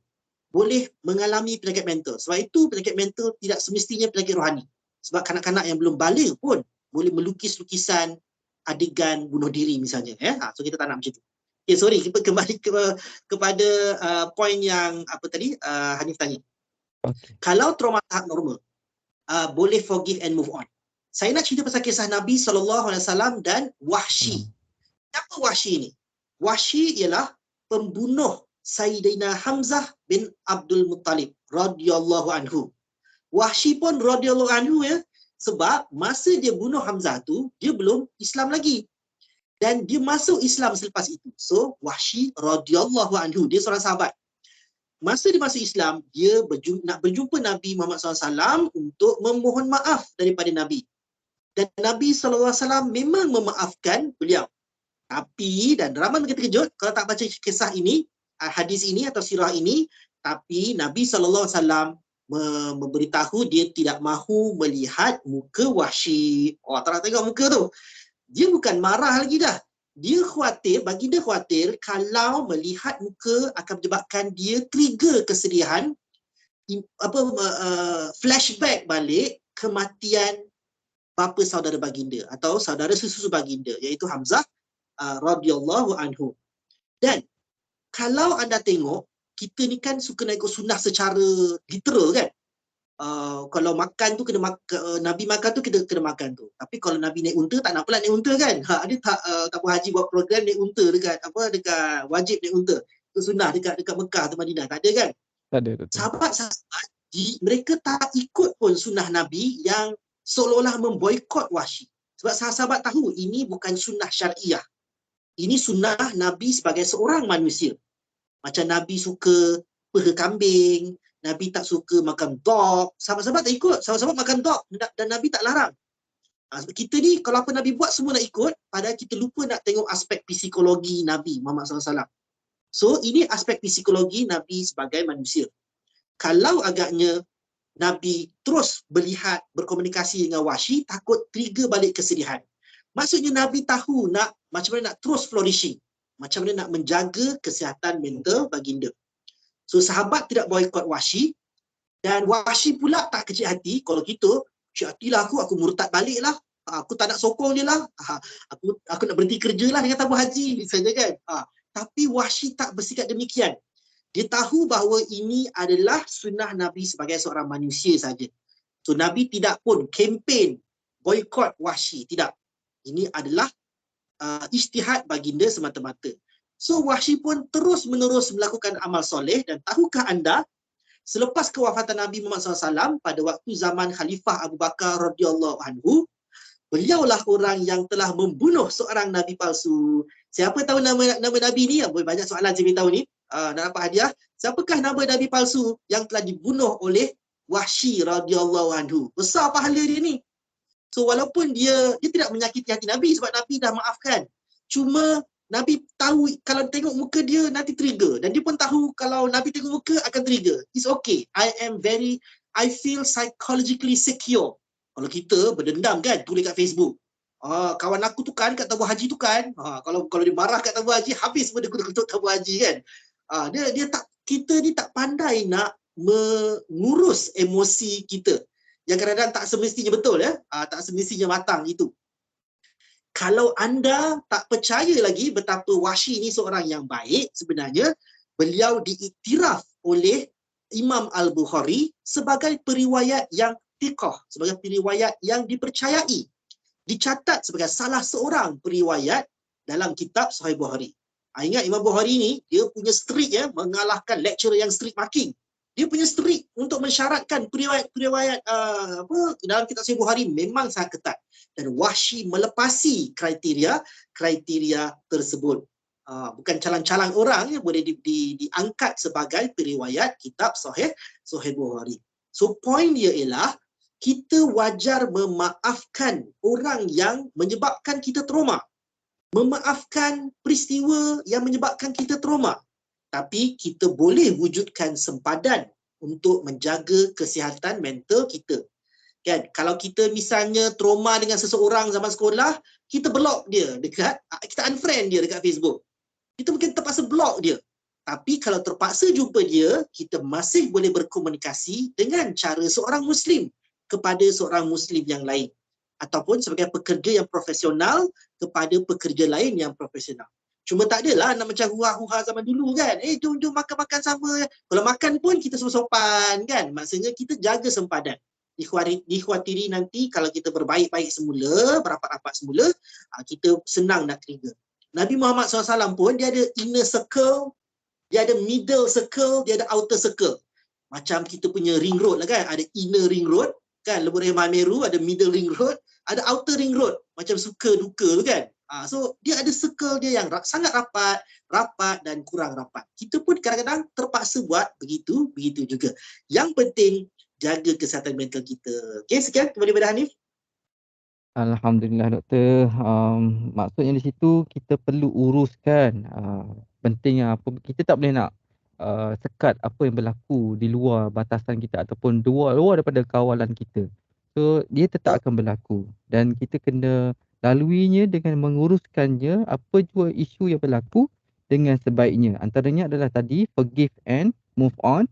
boleh mengalami penyakit mental. Sebab itu penyakit mental tidak semestinya penyakit rohani. Sebab kanak-kanak yang belum balik pun boleh melukis lukisan adegan bunuh diri misalnya. So kita tak nak macam tu. Okay, sorry, kita kembali kepada poin yang apa tadi Hanif tanya. Okey. Kalau trauma tahap normal, boleh forgive and move on. Saya nak cerita pasal kisah Nabi SAW dan Wahsy. Siapa Wahsy ni? Wahsy ialah pembunuh Sayyidina Hamzah bin Abdul Muttalib radhiyallahu anhu. Wahsy pun radhiyallahu anhu ya, sebab masa dia bunuh Hamzah tu, dia belum Islam lagi. Dan dia masuk Islam selepas itu. So, Wahsy radhiyallahu anhu, dia seorang sahabat. Masa dia masuk Islam, dia nak berjumpa Nabi Muhammad SAW untuk memohon maaf daripada Nabi. Dan Nabi SAW memang memaafkan beliau. Tapi, dan ramai mereka terkejut, kalau tak baca kisah ini, hadis ini atau sirah ini, tapi Nabi SAW memberitahu dia tidak mahu melihat muka Wahsy. Tak nak tengok muka tu. Dia bukan marah lagi dah. Dia khawatir, baginda khawatir kalau melihat muka akan menyebabkan dia trigger kesedihan, flashback balik kematian bapa saudara baginda atau saudara sesusu baginda, iaitu Hamzah radhiyallahu anhu. Dan kalau anda tengok, kita ni kan suka nak ikut sunnah secara literal kan. Kalau makan tu Nabi makan tu kita kena makan tu. Tapi kalau Nabi naik unta, tak nak pula naik unta kan. Ada tak tabung haji buat program naik unta dekat wajib naik unta. Itu sunnah dekat Mekah atau Madinah, tak ada kan? Tak ada. Sahabat-sahabat mereka tak ikut pun sunnah Nabi yang seolah-olah memboikot Wahsy. Sebab sahabat tahu ini bukan sunnah syariah. Ini sunnah Nabi sebagai seorang manusia. Macam Nabi suka peha kambing, Nabi tak suka makan dog. Sahabat-sahabat tak ikut. Sahabat-sahabat makan dog dan Nabi tak larang. Kita ni kalau apa Nabi buat semua nak ikut, padahal kita lupa nak tengok aspek psikologi Nabi Muhammad SAW. So ini aspek psikologi Nabi sebagai manusia. Kalau agaknya Nabi terus berkomunikasi dengan Wahsy, takut trigger balik kesedihan. Maksudnya Nabi tahu macam mana nak terus flourishing. Macam mana nak menjaga kesihatan mental baginda. So sahabat tidak boikot Wahsy, dan Wahsy pula tak kecil hati. Kalau kita, kecil hatilah aku murtad balik lah. Aku tak nak sokong dia lah. Aku nak berhenti kerja lah dengan tabung haji misalnya kan. Tapi Wahsy tak bersikap demikian. Dia tahu bahawa ini adalah sunnah Nabi sebagai seorang manusia saja. So Nabi tidak pun kempen boikot Wahsy, tidak. Ini adalah ijtihad baginda semata-mata. So Wahsy pun terus-menerus melakukan amal soleh. Dan tahukah anda, selepas kewafatan Nabi Muhammad SAW pada waktu zaman Khalifah Abu Bakar radhiyallahu anhu, beliaulah orang yang telah membunuh seorang Nabi palsu. Siapa tahu nama Nabi ni? Banyak soalan saya beritahu ni. Nak dapat hadiah. Siapakah nama Nabi palsu yang telah dibunuh oleh Wahsy radhiyallahu anhu? Besar pahala dia ni. So walaupun dia tidak menyakiti hati Nabi sebab Nabi dah maafkan. Cuma Nabi tahu kalau tengok muka dia nanti trigger. Dan dia pun tahu kalau Nabi tengok muka akan trigger. It's okay. I feel psychologically secure. Kalau kita berdendam kan, tulis kat Facebook. Kawan aku tu kan kat tabung haji tu kan. Kalau dia marah kat tabung haji, habis pun dia kutuk tabung haji kan. Kita ni tak pandai nak mengurus emosi kita. Yang kadang-kadang tak semestinya betul ya. Tak semestinya matang itu. Kalau anda tak percaya lagi betapa Wahsy ni seorang yang baik, sebenarnya beliau diiktiraf oleh Imam Al-Bukhari sebagai periwayat yang thiqah, sebagai periwayat yang dipercayai. Dicatat sebagai salah seorang periwayat dalam kitab Sahih Bukhari. Ingat Imam Bukhari ni, dia punya streak ya, mengalahkan lecturer yang streak marking. Dia punya streak untuk mensyaratkan periwayat dalam kitab Sahih Bukhari memang sangat ketat. Dan Wahsy melepasi kriteria tersebut. Bukan calang-calang orang yang boleh diangkat sebagai periwayat kitab Sahih Bukhari. So point dia ialah kita wajar memaafkan orang yang menyebabkan kita trauma. Memaafkan peristiwa yang menyebabkan kita trauma. Tapi kita boleh wujudkan sempadan untuk menjaga kesihatan mental kita. Kan, kalau kita misalnya trauma dengan seseorang zaman sekolah, kita block dia dekat, kita unfriend dia dekat Facebook. Kita mungkin terpaksa block dia. Tapi kalau terpaksa jumpa dia, kita masih boleh berkomunikasi dengan cara seorang Muslim kepada seorang Muslim yang lain. Ataupun sebagai pekerja yang profesional kepada pekerja lain yang profesional. Cuma tak adalah nak macam huha-huha zaman dulu kan. Jom makan-makan sama. Kalau makan pun kita semua sopan kan. Maksudnya kita jaga sempadan. Dikhawatiri nanti kalau kita berbaik-baik semula, berapat-rapat semula, kita senang nak trigger. Nabi Muhammad SAW pun dia ada inner circle, dia ada middle circle, dia ada outer circle. Macam kita punya ring road lah kan, ada inner ring road, kan, Lebur Rehman Meru, ada middle ring road, ada outer ring road, macam suka duka tu kan. So dia ada circle dia yang sangat rapat dan kurang rapat. Kita pun kadang-kadang terpaksa buat begitu juga. Yang penting jaga kesihatan mental kita. Okey, sekian kepada Hanif. Alhamdulillah doktor. Maksudnya di situ kita perlu uruskan pentingnya apa, kita tak boleh nak sekat apa yang berlaku di luar batasan kita ataupun luar daripada kawalan kita. So dia tetap akan berlaku dan kita kena laluinya dengan menguruskannya apa jua isu yang berlaku dengan sebaiknya. Antaranya adalah tadi forgive and move on,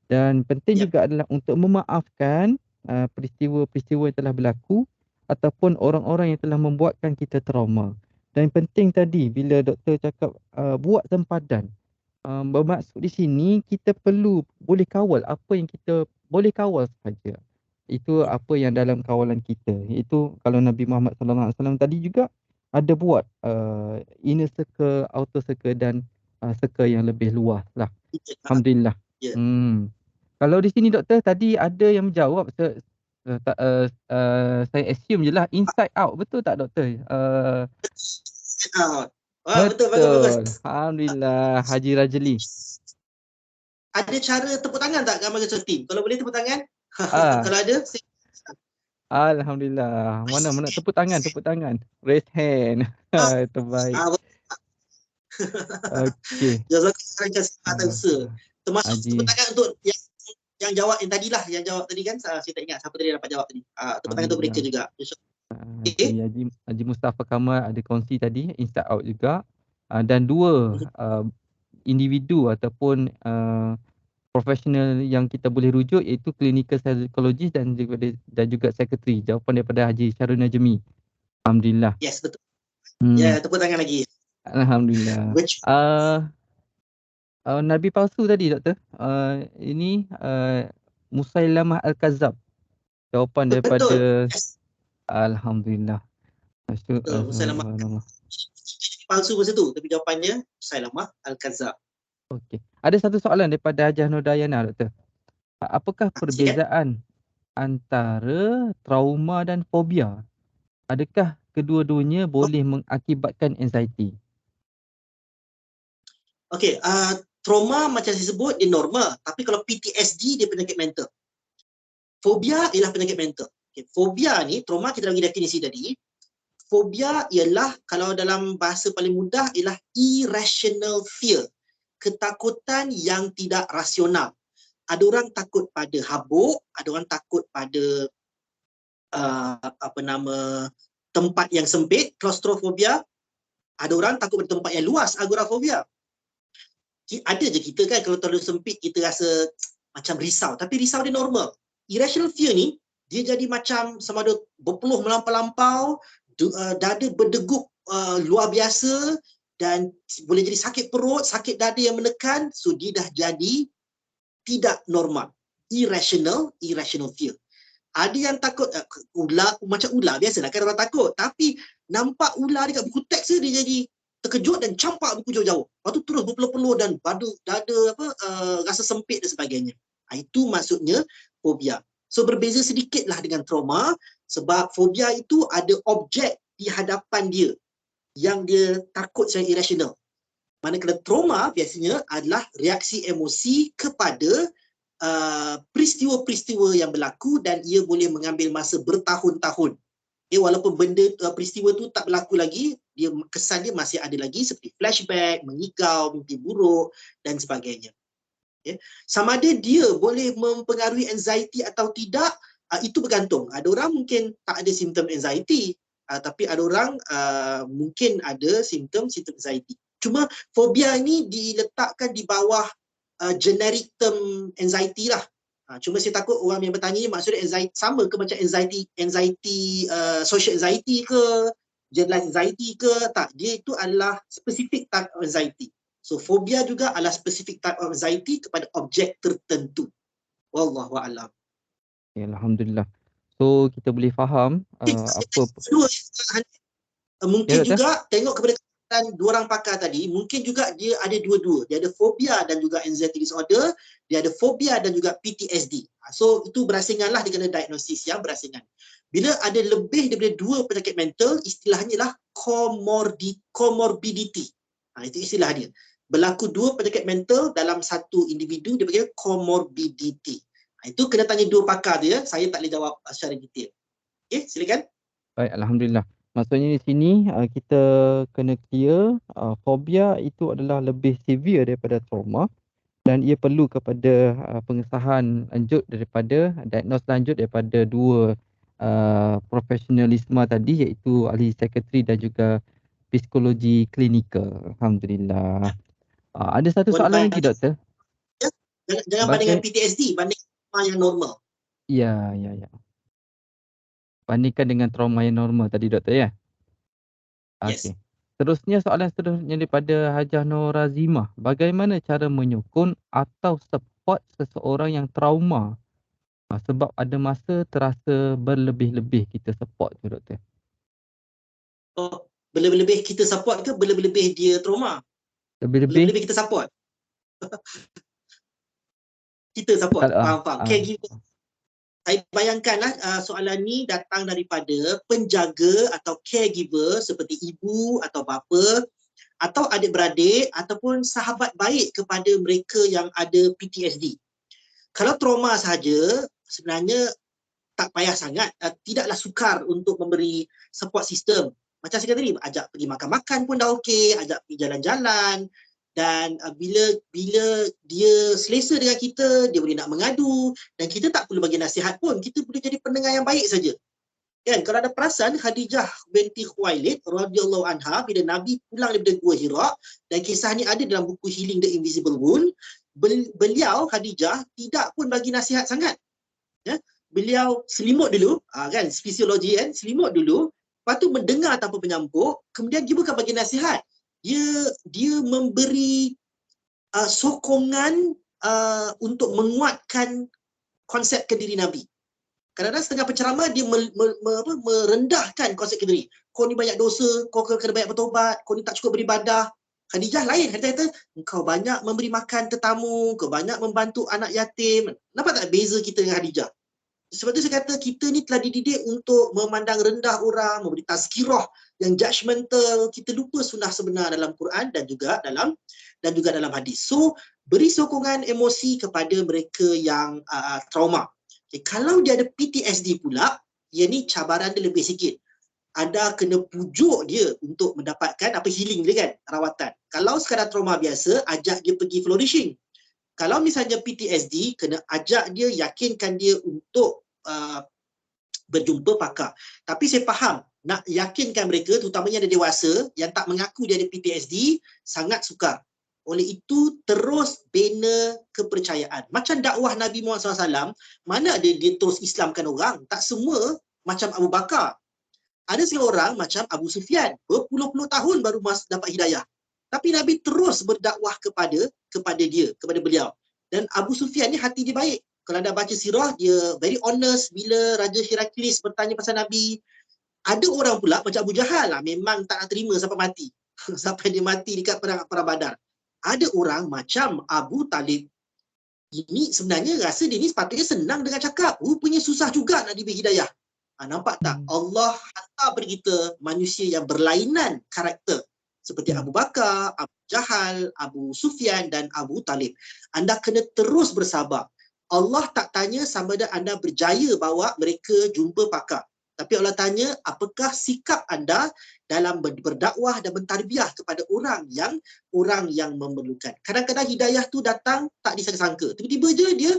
dan penting juga adalah untuk memaafkan peristiwa-peristiwa yang telah berlaku ataupun orang-orang yang telah membuatkan kita trauma. Dan penting tadi bila doktor cakap buat sempadan, bermaksud di sini kita boleh kawal apa yang kita boleh kawal sahaja. Itu apa yang dalam kawalan kita. Itu kalau Nabi Muhammad SAW tadi juga ada buat inner circle, outer circle dan circle yang lebih luas lah. Alhamdulillah. Kalau di sini doktor tadi ada yang menjawab, saya assume je lah inside out, betul tak doktor? Betul, bagus. Alhamdulillah, Haji Rajli. Ada cara tepuk tangan tak gambar ketua tim? Kalau boleh tepuk tangan. Kalau ada, Alhamdulillah. Mana tepuk tangan. Raise hand. Terbaik. Okey. Jazakallah. Termasuk tepuk tangan untuk yang jawab yang tadilah, yang jawab tadi kan, saya tak ingat siapa tadi dapat jawab tadi. Tepuk tangan untuk mereka juga. Haji Mustafa Kamal ada kongsi tadi inside out juga. Dan dua individu ataupun profesional yang kita boleh rujuk iaitu clinical psychologist dan juga secretary. Jawapan daripada Haji Syarul Najmi. Alhamdulillah. Yes, betul. Tepuk tangan lagi. Alhamdulillah. Nabi palsu tadi doktor. Ini Musailamah Al-Kazzab. Jawapan daripada Alhamdulillah. Musailamah palsu masa tu, tapi jawapannya Musailamah Al-Kazzab. Okey. Ada satu soalan daripada Hajah Nurdayana doktor. Apakah perbezaan antara trauma dan fobia? Adakah kedua-duanya boleh mengakibatkan anxiety? Okey, trauma macam saya sebut dia normal, tapi kalau PTSD dia penyakit mental. Fobia ialah penyakit mental. Okay. Fobia ni, trauma kita bagi definisi tadi. Fobia ialah, kalau dalam bahasa paling mudah, ialah irrational fear. Ketakutan yang tidak rasional. Ada orang takut pada habuk, ada orang takut pada tempat yang sempit, claustrophobia. Ada orang takut pada tempat yang luas, agorafobia. Ada je kita kan kalau terlalu sempit kita rasa macam risau, tapi risau dia normal. Irrational fear ni dia jadi macam sama ada berpeluh melampau-lampau, dada berdegup luar biasa dan boleh jadi sakit perut, sakit dada yang menekan. So dia dah jadi tidak normal. Irrational fear. Ada yang takut ular, macam ular biasalah kan orang takut, tapi nampak ular dekat buku teks dia jadi terkejut dan campak buku jauh-jauh. Lepas tu terus berpeluh-peluh dan dada rasa sempit dan sebagainya. Itu maksudnya fobia. So berbeza sedikitlah dengan trauma, sebab fobia itu ada objek di hadapan dia yang dia takut secara irrasional. Manakala trauma biasanya adalah reaksi emosi kepada peristiwa-peristiwa yang berlaku dan ia boleh mengambil masa bertahun-tahun. Walaupun peristiwa tu tak berlaku lagi, kesan dia masih ada lagi seperti flashback, mengigau, mimpi buruk dan sebagainya. Ya. Sama ada dia boleh mempengaruhi anxiety atau tidak, itu bergantung. Ada orang mungkin tak ada simptom anxiety, tapi ada orang mungkin ada simptom anxiety. Cuma fobia ini diletakkan di bawah generic term anxiety lah. Cuma saya takut orang yang bertanya ni maksudnya anxiety sama ke macam anxiety social anxiety ke, general anxiety ke? Tak, dia itu adalah specific type of anxiety. So fobia juga adalah specific type of anxiety kepada objek tertentu. Wallahu a'lam. Ya, Alhamdulillah. So kita boleh faham apa ya mungkin doktor? juga tengok kepada kesihatan dua orang pakar tadi, mungkin juga dia ada dua-dua. Dia ada fobia dan juga anxiety disorder, dia ada fobia dan juga PTSD. So itu berasinganlah dengan diagnosis yang berasingan. Bila ada lebih daripada dua penyakit mental, istilahnya lah comorbidity. Itu istilah dia. Berlaku dua penyakit mental dalam satu individu, dia panggil comorbidity. Itu kena tanya dua pakar dia, saya tak boleh jawab secara detail. Okey, silakan. Baik, Alhamdulillah. Maksudnya di sini kita kena clear fobia itu adalah lebih severe daripada trauma dan ia perlu kepada pengesahan lanjut daripada diagnos lanjut daripada dua profesionalisme tadi, iaitu ahli psikiatri dan juga psikologi klinikal. Alhamdulillah. Ada satu soalan lagi doktor. Jangan bandingkan PTSD, banding yang normal. Ya. Bandingkan dengan trauma yang normal tadi doktor ya? Yes. Okey. Seterusnya soalan seterusnya daripada Hajah Nur Razimah. Bagaimana cara menyokong atau support seseorang yang trauma? Sebab ada masa terasa berlebih-lebih kita support tu doktor. Oh, berlebih-lebih kita support ke berlebih-lebih dia trauma? Lebih-lebih Berlebih kita support. Kita support. Faham. Caregiver. Saya bayangkanlah soalan ni datang daripada penjaga atau caregiver seperti ibu atau bapa atau adik-beradik ataupun sahabat baik kepada mereka yang ada PTSD. Kalau trauma sahaja, sebenarnya tak payah sangat. Tidaklah sukar untuk memberi support system. Macam saya kata tadi, ajak pergi makan-makan pun dah okey, ajak pergi jalan-jalan. Dan bila dia selesa dengan kita, dia boleh nak mengadu. Dan kita tak perlu bagi nasihat pun. Kita boleh jadi pendengar yang baik saja. Kan? Kalau ada perasan, Khadijah binti Khuwailid radhiyallahu anha, bila Nabi pulang daripada Gua Hira, dan kisah ni ada dalam buku Healing the Invisible Wound, beliau, Khadijah, tidak pun bagi nasihat sangat. Ya? Beliau selimut dulu, kan, fisiologi kan, selimut dulu, lepas tu mendengar tanpa penyampuk, kemudian dia bukan bagi nasihat. Dia memberi sokongan untuk menguatkan konsep kediri Nabi. Kadang-kadang setengah penceramah dia merendahkan konsep kediri. Kau ni banyak dosa, kau kena banyak bertobat, kau ni tak cukup beribadah. Khadijah lain. Khadijah kata, kau banyak memberi makan tetamu, kau banyak membantu anak yatim. Nampak tak beza kita dengan Khadijah? Sebab tu saya kata kita ni telah dididik untuk memandang rendah orang, memberi tazkirah yang judgemental. Kita lupa sunnah sebenar dalam Quran dan juga dalam hadis. So, beri sokongan emosi kepada mereka yang trauma. Okay, kalau dia ada PTSD pula, ia ni cabaran dia lebih sikit. Anda kena pujuk dia untuk mendapatkan healing dia kan, rawatan. Kalau sekadar trauma biasa, ajak dia pergi flourishing. Kalau misalnya PTSD, kena ajak dia, yakinkan dia untuk berjumpa pakar. Tapi saya faham, nak yakinkan mereka, terutamanya yang dewasa, yang tak mengaku dia ada PTSD, sangat sukar. Oleh itu, terus bina kepercayaan. Macam dakwah Nabi Muhammad SAW, mana ada dia terus Islamkan orang? Tak semua macam Abu Bakar. Ada seorang macam Abu Sufyan, berpuluh-puluh tahun baru dapat hidayah. Tapi Nabi terus berdakwah kepada beliau. Dan Abu Sufyan ni hati dia baik. Kalau anda baca sirah, dia very honest. Bila Raja Heraklius bertanya pasal Nabi, ada orang pula macam Abu Jahal lah, memang tak nak terima sampai mati. Sampai dia mati dekat perang Badar. Ada orang macam Abu Talib. Ini sebenarnya rasa dia ni sepatutnya senang dengan cakap. Rupanya susah juga nak diberi hidayah. Nampak tak? Allah hantar pada kita manusia yang berlainan karakter. Seperti Abu Bakar, Abu Jahal, Abu Sufyan dan Abu Talib. Anda kena terus bersabar. Allah tak tanya sama ada anda berjaya bawa mereka jumpa pakar. Tapi Allah tanya, apakah sikap anda dalam berdakwah dan bertarbiyah kepada orang yang memerlukan. Kadang-kadang hidayah tu datang tak disangka-sangka. Tiba-tiba je dia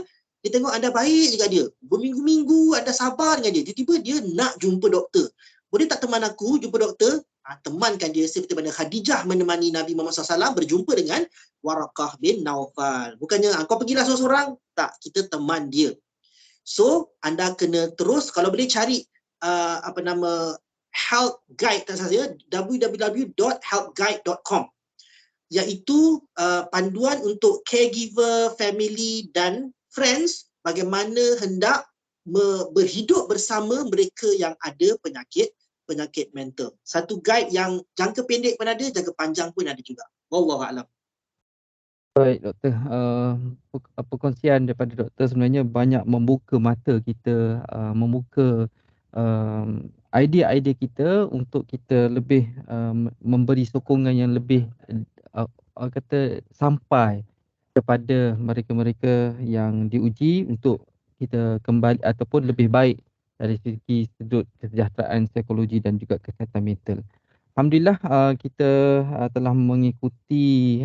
tengok anda baik juga dia. Berminggu-minggu anda sabar dengan dia. Tiba-tiba dia nak jumpa doktor. Boleh tak teman aku jumpa doktor? Temankan dia seperti mana Khadijah menemani Nabi Muhammad SAW berjumpa dengan Waraqah bin Naufal. Bukannya kau pergilah seorang-seorang. Tak, kita teman dia. So, anda kena terus, kalau boleh cari help guide saya, www.helpguide.com, iaitu panduan untuk caregiver, family dan friends bagaimana hendak berhidup bersama mereka yang ada penyakit mental. Satu guide yang jangka pendek pun ada, jangka panjang pun ada juga. Wallahu a'lam. Baik doktor, perkongsian daripada doktor sebenarnya banyak membuka mata kita, membuka idea-idea kita untuk kita lebih memberi sokongan yang lebih orang kata sampai kepada mereka-mereka yang diuji untuk kita kembali ataupun lebih baik dari segi sudut kesejahteraan psikologi dan juga kesihatan mental. Alhamdulillah kita telah mengikuti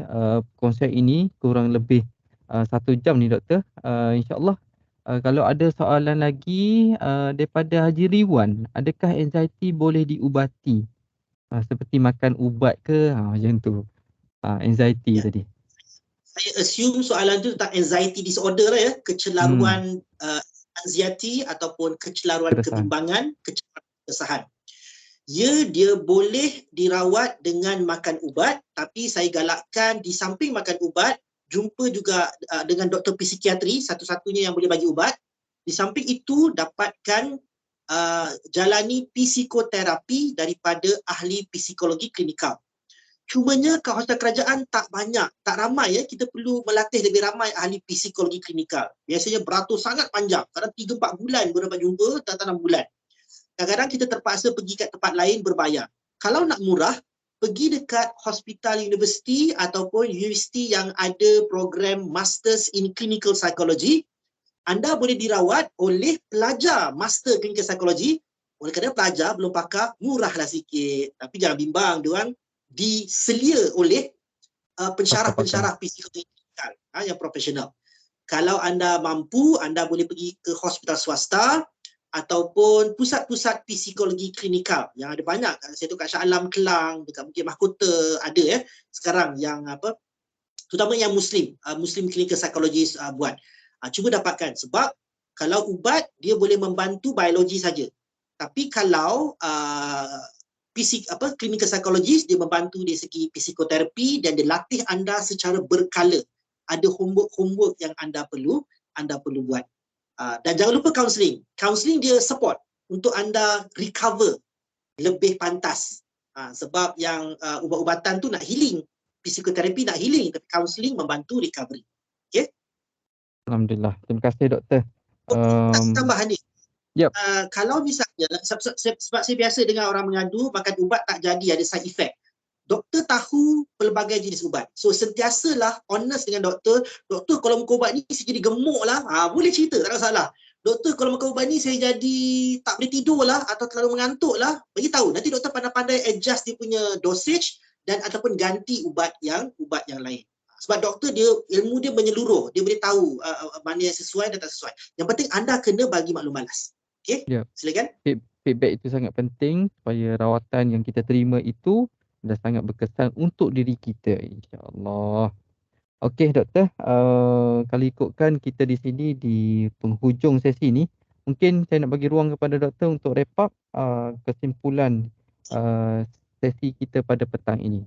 konsep ini kurang lebih 1 jam ni doktor. InsyaAllah kalau ada soalan lagi daripada Haji Riwan, adakah anxiety boleh diubati? Seperti makan ubat ke? Macam tu. Anxiety Ya. tadi. Saya assume soalan tu tentang anxiety disorder lah ya, kecelaruan anxiety ataupun kecelaruan kebimbangan, kecelaruan keresahan. Ya, dia boleh dirawat dengan makan ubat, tapi saya galakkan di samping makan ubat, jumpa juga dengan doktor psikiatri, satu-satunya yang boleh bagi ubat. Di samping itu, dapatkan jalani psikoterapi daripada ahli psikologi klinikal. Cumanya kat hospital kerajaan tak banyak, tak ramai ya. Kita perlu melatih lebih ramai ahli psikologi klinikal. Biasanya beratur sangat panjang, kadang 3-4 bulan baru dapat jumpa, tak 6 bulan. Kadang-kadang kita terpaksa pergi kat tempat lain berbayar. Kalau nak murah, pergi dekat hospital universiti ataupun universiti yang ada program Masters in Clinical Psychology. Anda boleh dirawat oleh pelajar Master Clinical Psychology. Oleh kerana pelajar belum pakar, murahlah sikit. Tapi jangan bimbang, diorang diselia oleh pensyarah-pensyarah psikologi klinikal yang profesional. Kalau anda mampu, anda boleh pergi ke hospital swasta ataupun pusat-pusat psikologi klinikal yang ada banyak. Saya tu kat Shah Alam Kelang, dekat Bukit Mahkota ada ya sekarang yang terutama yang Muslim Clinical Psychologist buat. Cuba dapatkan, sebab kalau ubat dia boleh membantu biologi saja. Tapi kalau clinical psychologist, dia membantu dari segi psikoterapi dan dia latih anda secara berkala. Ada homework yang anda perlu buat. Dan jangan lupa counselling. Counselling dia support untuk anda recover lebih pantas. Sebab yang ubat-ubatan tu nak healing, psikoterapi nak healing, tapi counselling membantu recovery. Okey? Alhamdulillah. Terima kasih doktor. Tambahan ni. Yep. Kalau misalnya, sebab saya biasa dengar orang mengadu, makan ubat tak jadi, ada side effect. Doktor tahu pelbagai jenis ubat. So sentiasalah honest dengan doktor. Doktor, kalau makan ubat ni saya jadi gemuk lah. Boleh cerita, tak ada masalah. Doktor, kalau makan ubat ni saya jadi tak boleh tidur lah atau terlalu mengantuk lah. Bagi tahu. Nanti doktor pandai-pandai adjust dia punya dosage dan ataupun ganti ubat yang lain. Sebab doktor dia, ilmu dia menyeluruh. Dia boleh tahu mana yang sesuai dan tak sesuai. Yang penting anda kena bagi maklum malas. Okey? Yep. Silakan. Feedback itu sangat penting supaya rawatan yang kita terima itu dah sangat berkesan untuk diri kita, insya-Allah. Okey doktor, kalau ikutkan kita di sini di penghujung sesi ni, mungkin saya nak bagi ruang kepada doktor untuk wrap up kesimpulan sesi kita pada petang ini.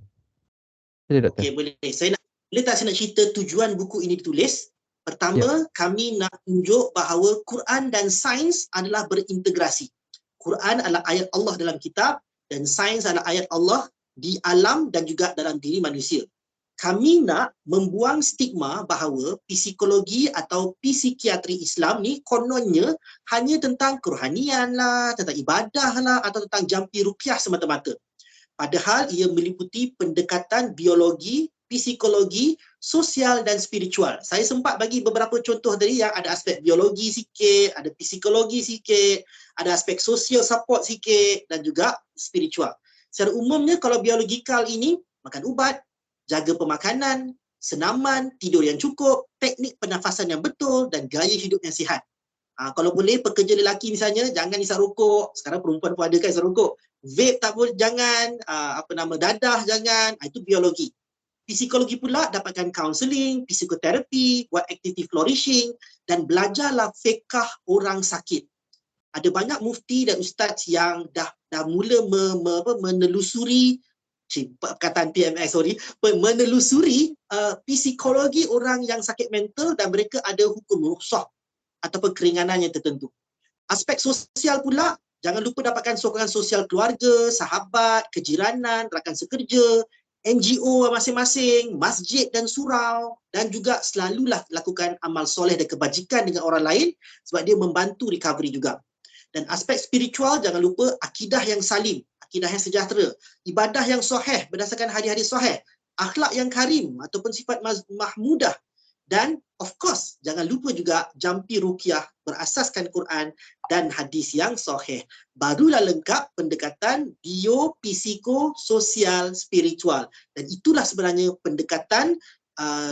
Sila doktor. Okey, boleh. Saya nak cerita tujuan buku ini ditulis. Pertama, kami nak tunjuk bahawa Quran dan sains adalah berintegrasi. Quran adalah ayat Allah dalam kitab dan sains adalah ayat Allah di alam dan juga dalam diri manusia. Kami nak membuang stigma bahawa psikologi atau psikiatri Islam ni kononnya hanya tentang kerohanian lah, tentang ibadah lah atau tentang jampi ruqyah semata-mata. Padahal ia meliputi pendekatan biologi, psikologi, sosial dan spiritual. Saya sempat bagi beberapa contoh tadi yang ada aspek biologi sikit, ada psikologi sikit, ada aspek social support sikit dan juga spiritual. Secara umumnya kalau biologikal ini makan ubat, jaga pemakanan, senaman, tidur yang cukup, teknik pernafasan yang betul dan gaya hidup yang sihat. Kalau boleh pekerja lelaki misalnya jangan isap rokok. Sekarang perempuan pun ada kan isap rokok. Vape tak boleh, jangan. Dadah jangan. Itu biologi. Psikologi pula dapatkan kaunseling, psikoterapi, buat aktiviti flourishing dan belajarlah fiqh orang sakit. Ada banyak mufti dan ustaz yang dah mula menelusuri menelusuri psikologi orang yang sakit mental dan mereka ada hukum rukhsah ataupun keringanan yang tertentu. Aspek sosial pula, jangan lupa dapatkan sokongan sosial keluarga, sahabat, kejiranan, rakan sekerja, NGO masing-masing, masjid dan surau, dan juga selalulah lakukan amal soleh dan kebajikan dengan orang lain sebab dia membantu recovery juga. Dan aspek spiritual, jangan lupa akidah yang salim, akidah yang sejahtera, ibadah yang sahih berdasarkan hadis-hadis sahih, akhlak yang karim ataupun sifat mahmudah. Dan of course, jangan lupa juga jampi ruqyah berasaskan Quran dan hadis yang sahih. Barulah lengkap pendekatan bio-psiko-sosial spiritual. Dan itulah sebenarnya pendekatan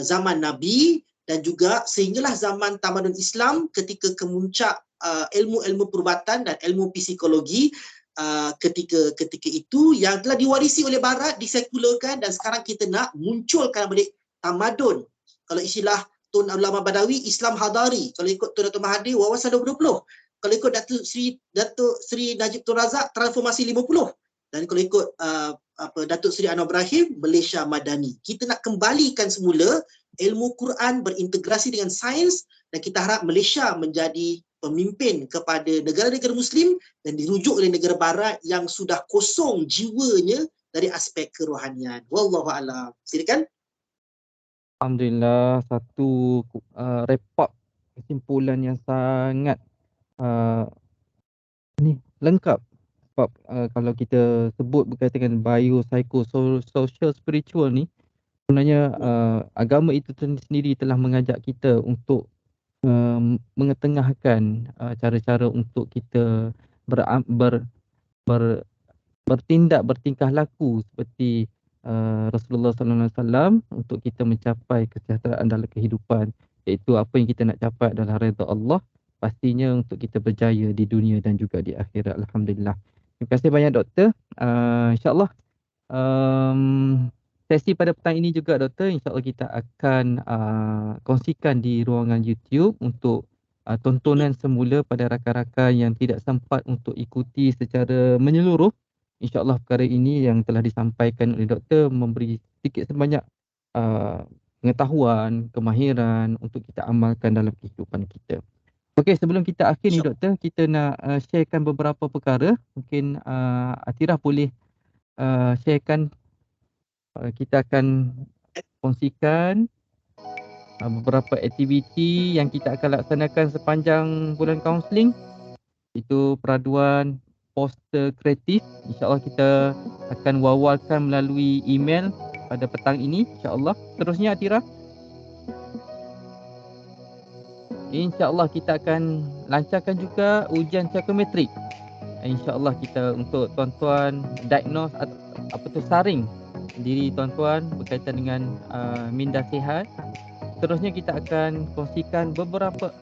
zaman Nabi dan juga sehinggalah zaman tamadun Islam ketika kemuncak ilmu-ilmu perubatan dan ilmu psikologi ketika itu yang telah diwarisi oleh Barat, disekularkan dan sekarang kita nak munculkan balik tamadun. Kalau istilah Tun Ulama Badawi, Islam Hadari. Kalau ikut Tun Dato' Mahathir, wawasan 2020. Kalau ikut Datuk Sri Najib Tun Razak, transformasi 50. Dan kalau ikut Datuk Sri Anwar Ibrahim, Malaysia Madani. Kita nak kembalikan semula ilmu Quran berintegrasi dengan sains dan kita harap Malaysia menjadi pemimpin kepada negara-negara Muslim dan dirujuk oleh negara Barat yang sudah kosong jiwanya dari aspek kerohanian. Wallahualam. Silakan. Alhamdulillah, satu report kesimpulan yang sangat lengkap. Sebab kalau kita sebut berkaitan dengan bio, psycho, social, spiritual ni, sebenarnya agama itu sendiri telah mengajak kita untuk mengetengahkan cara-cara untuk kita bertingkah laku seperti Rasulullah Sallallahu Alaihi Wasallam untuk kita mencapai kesejahteraan dalam kehidupan, iaitu apa yang kita nak capai adalah redha Allah, pastinya untuk kita berjaya di dunia dan juga di akhirat. Alhamdulillah. Terima kasih banyak doktor. InsyaAllah sesi pada petang ini juga doktor, insyaAllah kita akan kongsikan di ruangan YouTube untuk tontonan semula pada rakan-rakan yang tidak sempat untuk ikuti secara menyeluruh. InsyaAllah perkara ini yang telah disampaikan oleh doktor memberi sedikit sebanyak pengetahuan, kemahiran untuk kita amalkan dalam kehidupan kita. Okey, sebelum kita akhir ni doktor, kita nak sharekan beberapa perkara. Mungkin Atirah boleh sharekan, kita akan kongsikan beberapa aktiviti yang kita akan laksanakan sepanjang bulan kaunseling. Itu peraduan poster kreatif. InsyaAllah kita akan wawalkan melalui email pada petang ini, insyaAllah. Terusnya Atirah, insyaAllah kita akan lancarkan juga ujian psikometrik. InsyaAllah kita untuk tuan-tuan diagnose apa tu saring diri tuan-tuan berkaitan dengan minda sihat. Terusnya kita akan kongsikan beberapa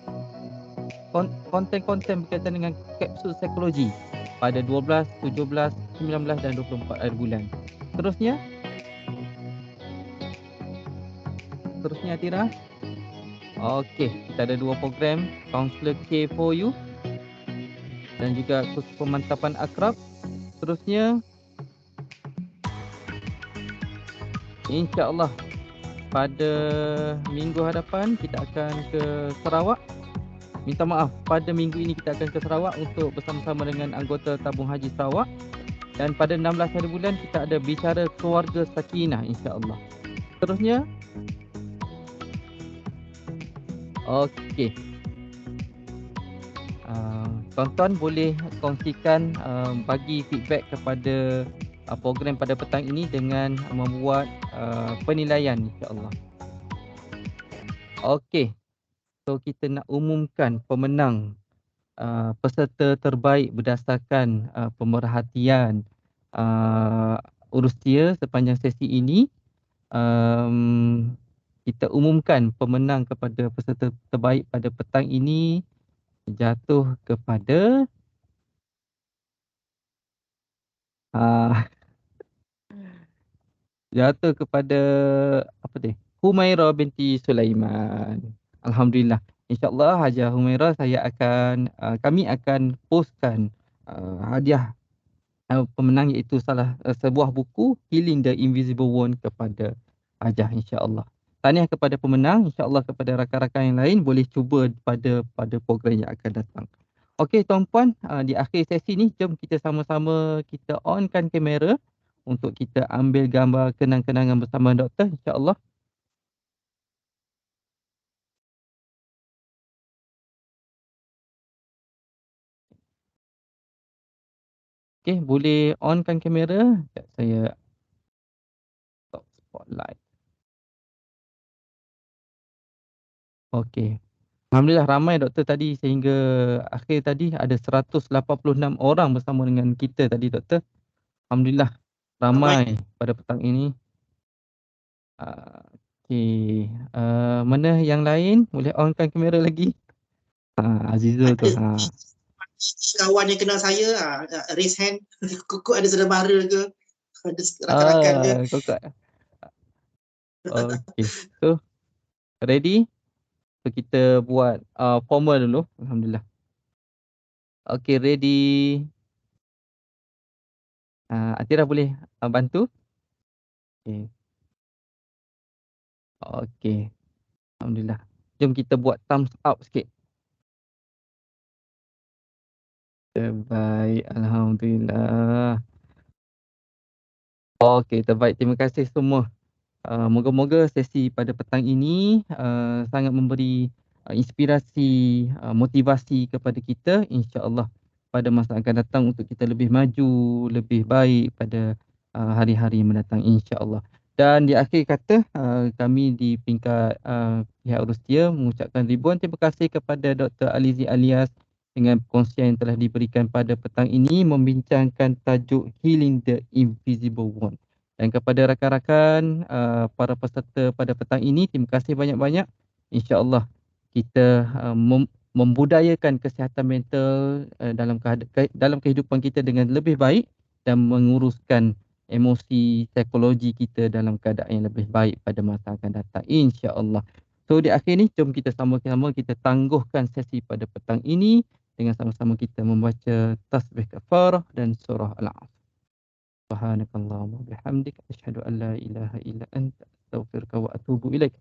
konten-konten berkaitan dengan kapsul psikologi pada 12, 17, 19 dan 24 akhir bulan. Terusnya Atirah. Okey, kita ada dua program, Counselor K4U dan juga kursus pemantapan akrab. Terusnya insya-Allah pada minggu hadapan kita akan ke Sarawak. Minta maaf, pada minggu ini kita akan ke Sarawak untuk bersama-sama dengan anggota Tabung Haji Sarawak. Dan pada 16 hari bulan kita ada bicara keluarga sakinah, insya-Allah. Terusnya okey, tuan-tuan boleh kongsikan, bagi feedback kepada program pada petang ini dengan membuat penilaian, insya-Allah. Okey, so kita nak umumkan pemenang peserta terbaik berdasarkan pemerhatian urusia sepanjang sesi ini. Um, kita umumkan pemenang kepada peserta terbaik pada petang ini jatuh kepada uh, jatuh kepada apa ni? Humaira binti Sulaiman. Alhamdulillah. InsyaAllah Hajiah Humaira kami akan postkan hadiah pemenang iaitu sebuah buku Healing the Invisible Wound kepada Hajah insya-Allah. Tahniah kepada pemenang, insya-Allah kepada rakan-rakan yang lain boleh cuba pada program yang akan datang. Okey tuan-puan, di akhir sesi ni jom kita sama-sama kita onkan kamera untuk kita ambil gambar kenang-kenangan bersama doktor insya-Allah. Okey, boleh onkan kamera. Sekejap saya stop spotlight. Okey. Alhamdulillah ramai doktor tadi sehingga akhir tadi ada 186 orang bersama dengan kita tadi doktor. Alhamdulillah Ramai. ramai pada petang ini. Okey, mana yang lain? Boleh onkan kamera lagi? Azizul tu. Ada kawan yang kenal saya, raise hand. Kukuk ada saudara ke, ada rakan-rakan ke. Kokak. Okey. So, ready? So, kita buat formal dulu. Alhamdulillah. Okey, ready. Atira boleh bantu? Okey. Okey. Alhamdulillah. Jom kita buat thumbs up sikit. Terbaik. Alhamdulillah. Okey, terbaik. Terima kasih semua. Moga-moga sesi pada petang ini sangat memberi inspirasi, motivasi kepada kita insya-Allah pada masa akan datang untuk kita lebih maju, lebih baik pada hari-hari mendatang insya-Allah. Dan di akhir kata kami di peringkat pihak Rustia mengucapkan ribuan terima kasih kepada Dr. Alizi Alias dengan perkongsian yang telah diberikan pada petang ini membincangkan tajuk Healing the Invisible Wound. Dan kepada rakan-rakan para peserta pada petang ini, terima kasih banyak-banyak. InsyaAllah kita membudayakan kesihatan mental dalam kehidupan kita dengan lebih baik dan menguruskan emosi, psikologi kita dalam keadaan yang lebih baik pada masa akan datang. InsyaAllah. So di akhir ni, jom kita sama-sama kita tangguhkan sesi pada petang ini dengan sama-sama kita membaca tasbih kafarah dan surah Al-Asr. Subhanakallahumma bihamdik asyhadu an la ilaha illa anta astaghfiruka wa atubu ilaik.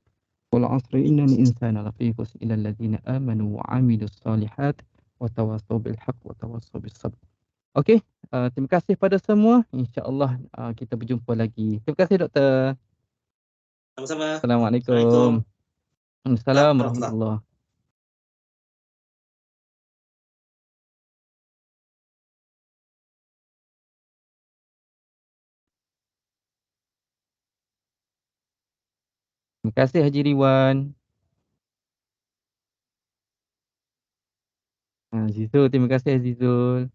Wal 'asri innal insana lafi khusr illa alladziina aamanu wa 'amilus shalihat wa tawassaw bil haqq wa tawassaw bis sabr. Okey, terima kasih pada semua. Insya-Allah kita berjumpa lagi. Terima kasih doktor. Sama-sama. Assalamualaikum. Assalamualaikum. Waalaikumsalam Warahmatullahi. warahmatullahi. Terima kasih Haji Riwan. Azizul, terima kasih Azizul.